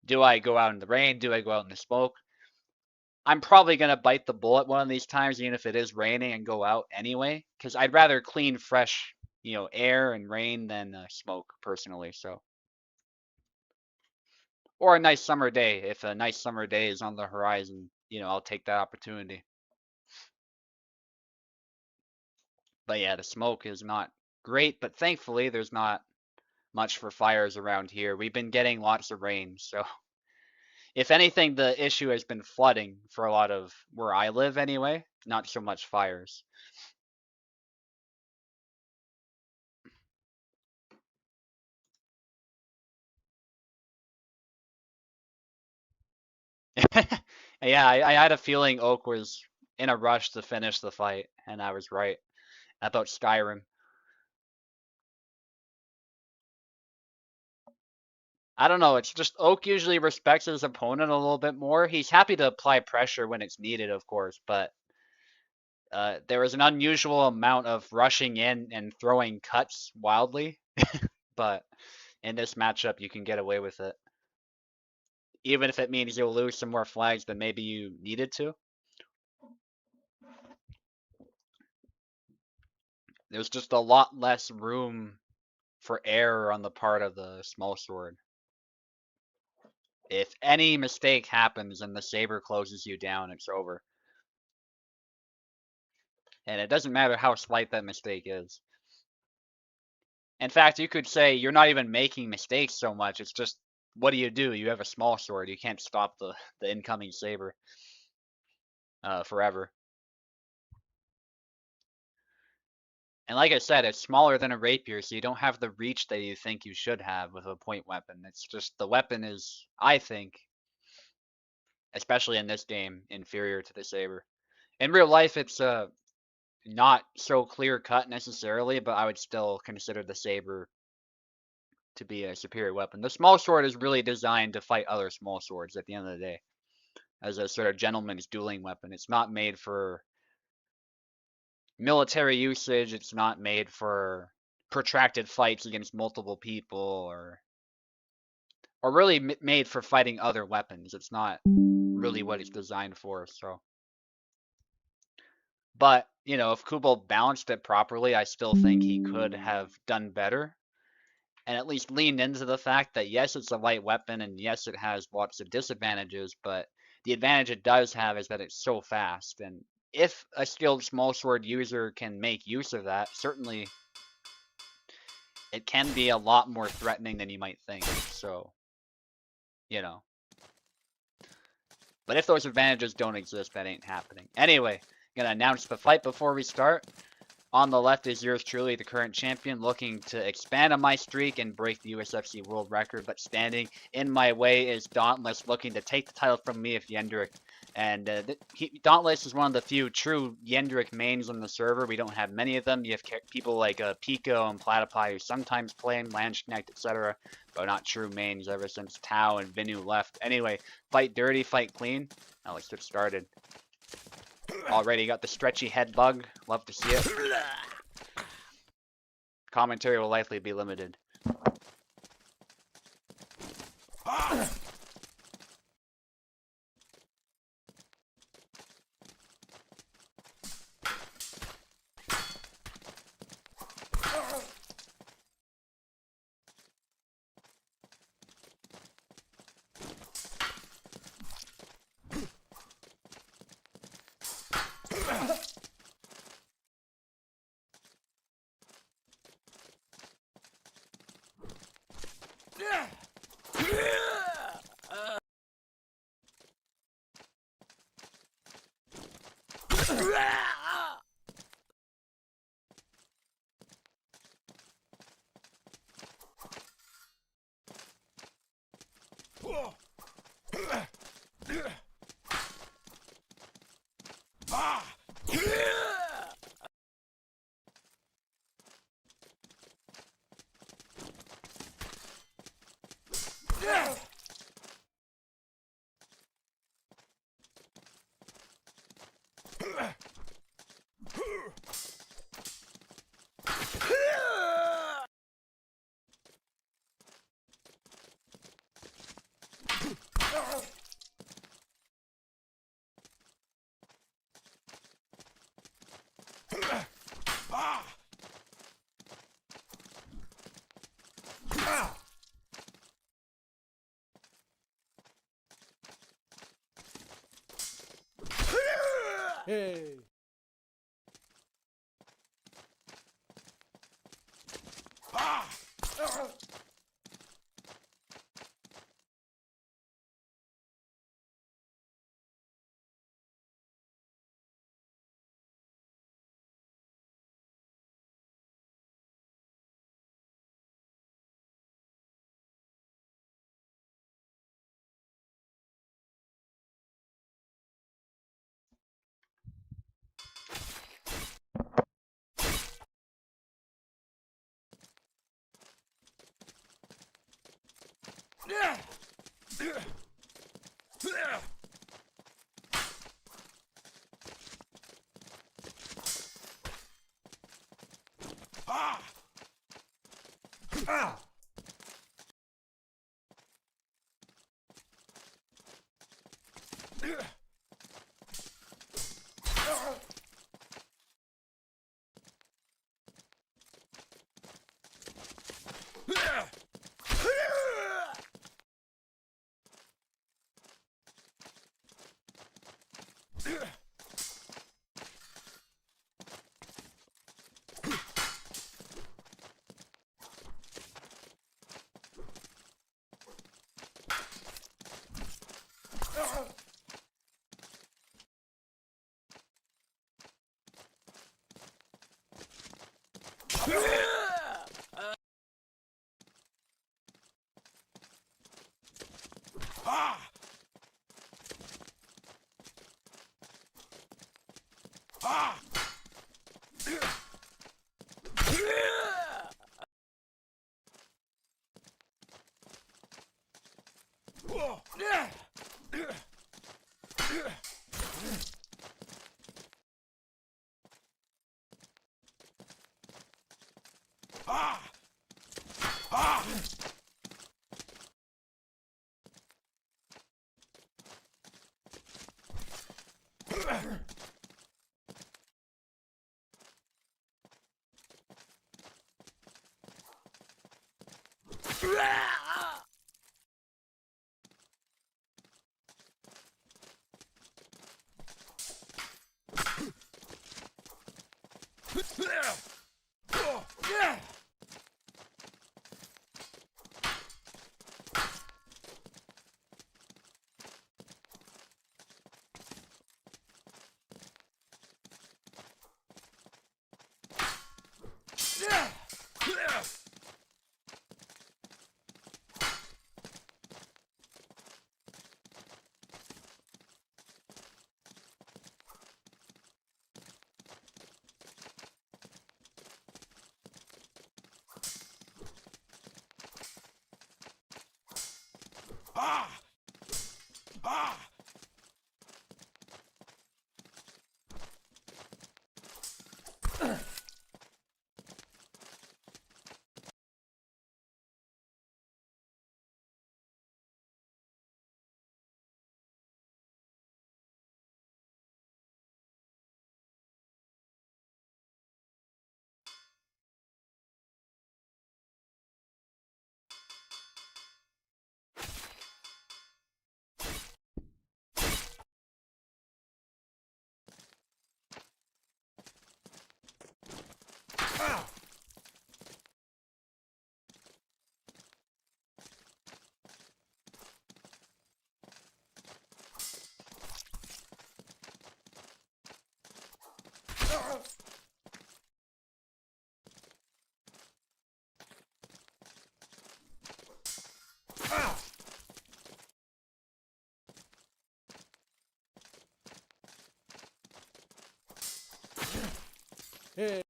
do I go out in the rain? Do I go out in the smoke? I'm probably gonna bite the bullet one of these times, even if it is raining, and go out anyway, because I'd rather clean, fresh, air and rain than smoke personally. So, or a nice summer day. If a nice summer day is on the horizon, I'll take that opportunity. But yeah, the smoke is not great, but thankfully there's not much for fires around here. We've been getting lots of rain, so if anything, the issue has been flooding for a lot of where I live anyway, not so much fires. Yeah, I had a feeling Oak was in a rush to finish the fight, and I was right about Skyrim. I don't know, it's just Oak usually respects his opponent a little bit more. He's happy to apply pressure when it's needed, of course, but there was an unusual amount of rushing in and throwing cuts wildly, but in this matchup, you can get away with it. Even if it means you'll lose some more flags than maybe you needed to. There's just a lot less room for error on the part of the small sword. If any mistake happens and the saber closes you down, it's over. And it doesn't matter how slight that mistake is. In fact, you could say you're not even making mistakes so much. It's just, what do? You have a small sword. You can't stop the incoming saber forever. And like I said, it's smaller than a rapier, so you don't have the reach that you think you should have with a point weapon. It's just the weapon is, I think, especially in this game, inferior to the saber. In real life, it's not so clear cut necessarily, but I would still consider the saber to be a superior weapon. The small sword is really designed to fight other small swords at the end of the day, as a sort of gentleman's dueling weapon. It's not made for military usage. It's not made for protracted fights against multiple people, or really made for fighting other weapons. It's not really what it's designed for. So, but if Kubel balanced it properly, I still think he could have done better, and at least leaned into the fact that yes, it's a light weapon, and yes, it has lots of disadvantages, but the advantage it does have is that it's so fast. And if a skilled small sword user can make use of that, certainly it can be a lot more threatening than you might think. So, you know. But if those advantages don't exist, that ain't happening. Anyway, gonna announce the fight before we start. On the left is yours truly, the current champion, looking to expand on my streak and break the USFC world record, but standing in my way is Dauntless, looking to take the title from me if Yendrick. And Dauntless is one of the few true Yendrick mains on the server. We don't have many of them. You have people like Pico and Platypi who sometimes play in Landsknecht, etc., but not true mains ever since Tau and Vinu left. Anyway, fight dirty, fight clean. Now let's get started. Already got the stretchy head bug. Love to see it. Commentary will likely be limited. Hey. Hey.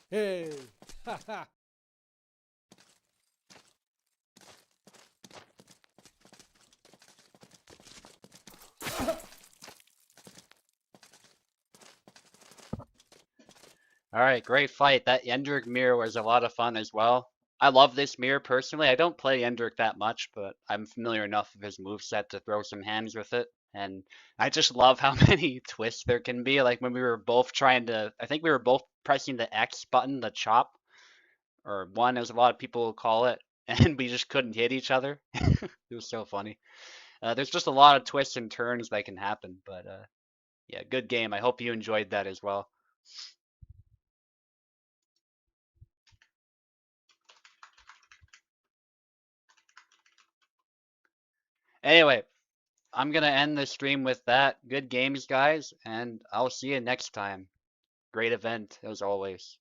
Hey! Ha ha! All right, great fight. That Yendrick mirror was a lot of fun as well. I love this mirror personally. I don't play Yendrick that much, but I'm familiar enough of his moveset to throw some hands with it. And I just love how many twists there can be. Like when we were both trying to, I think we were both pressing the X button, the chop, or one, as a lot of people call it, and we just couldn't hit each other. It was so funny. There's just a lot of twists and turns that can happen, but yeah, good game. I hope you enjoyed that as well. Anyway, I'm gonna end the stream with that. Good games, guys, and I'll see you next time. Great event as always.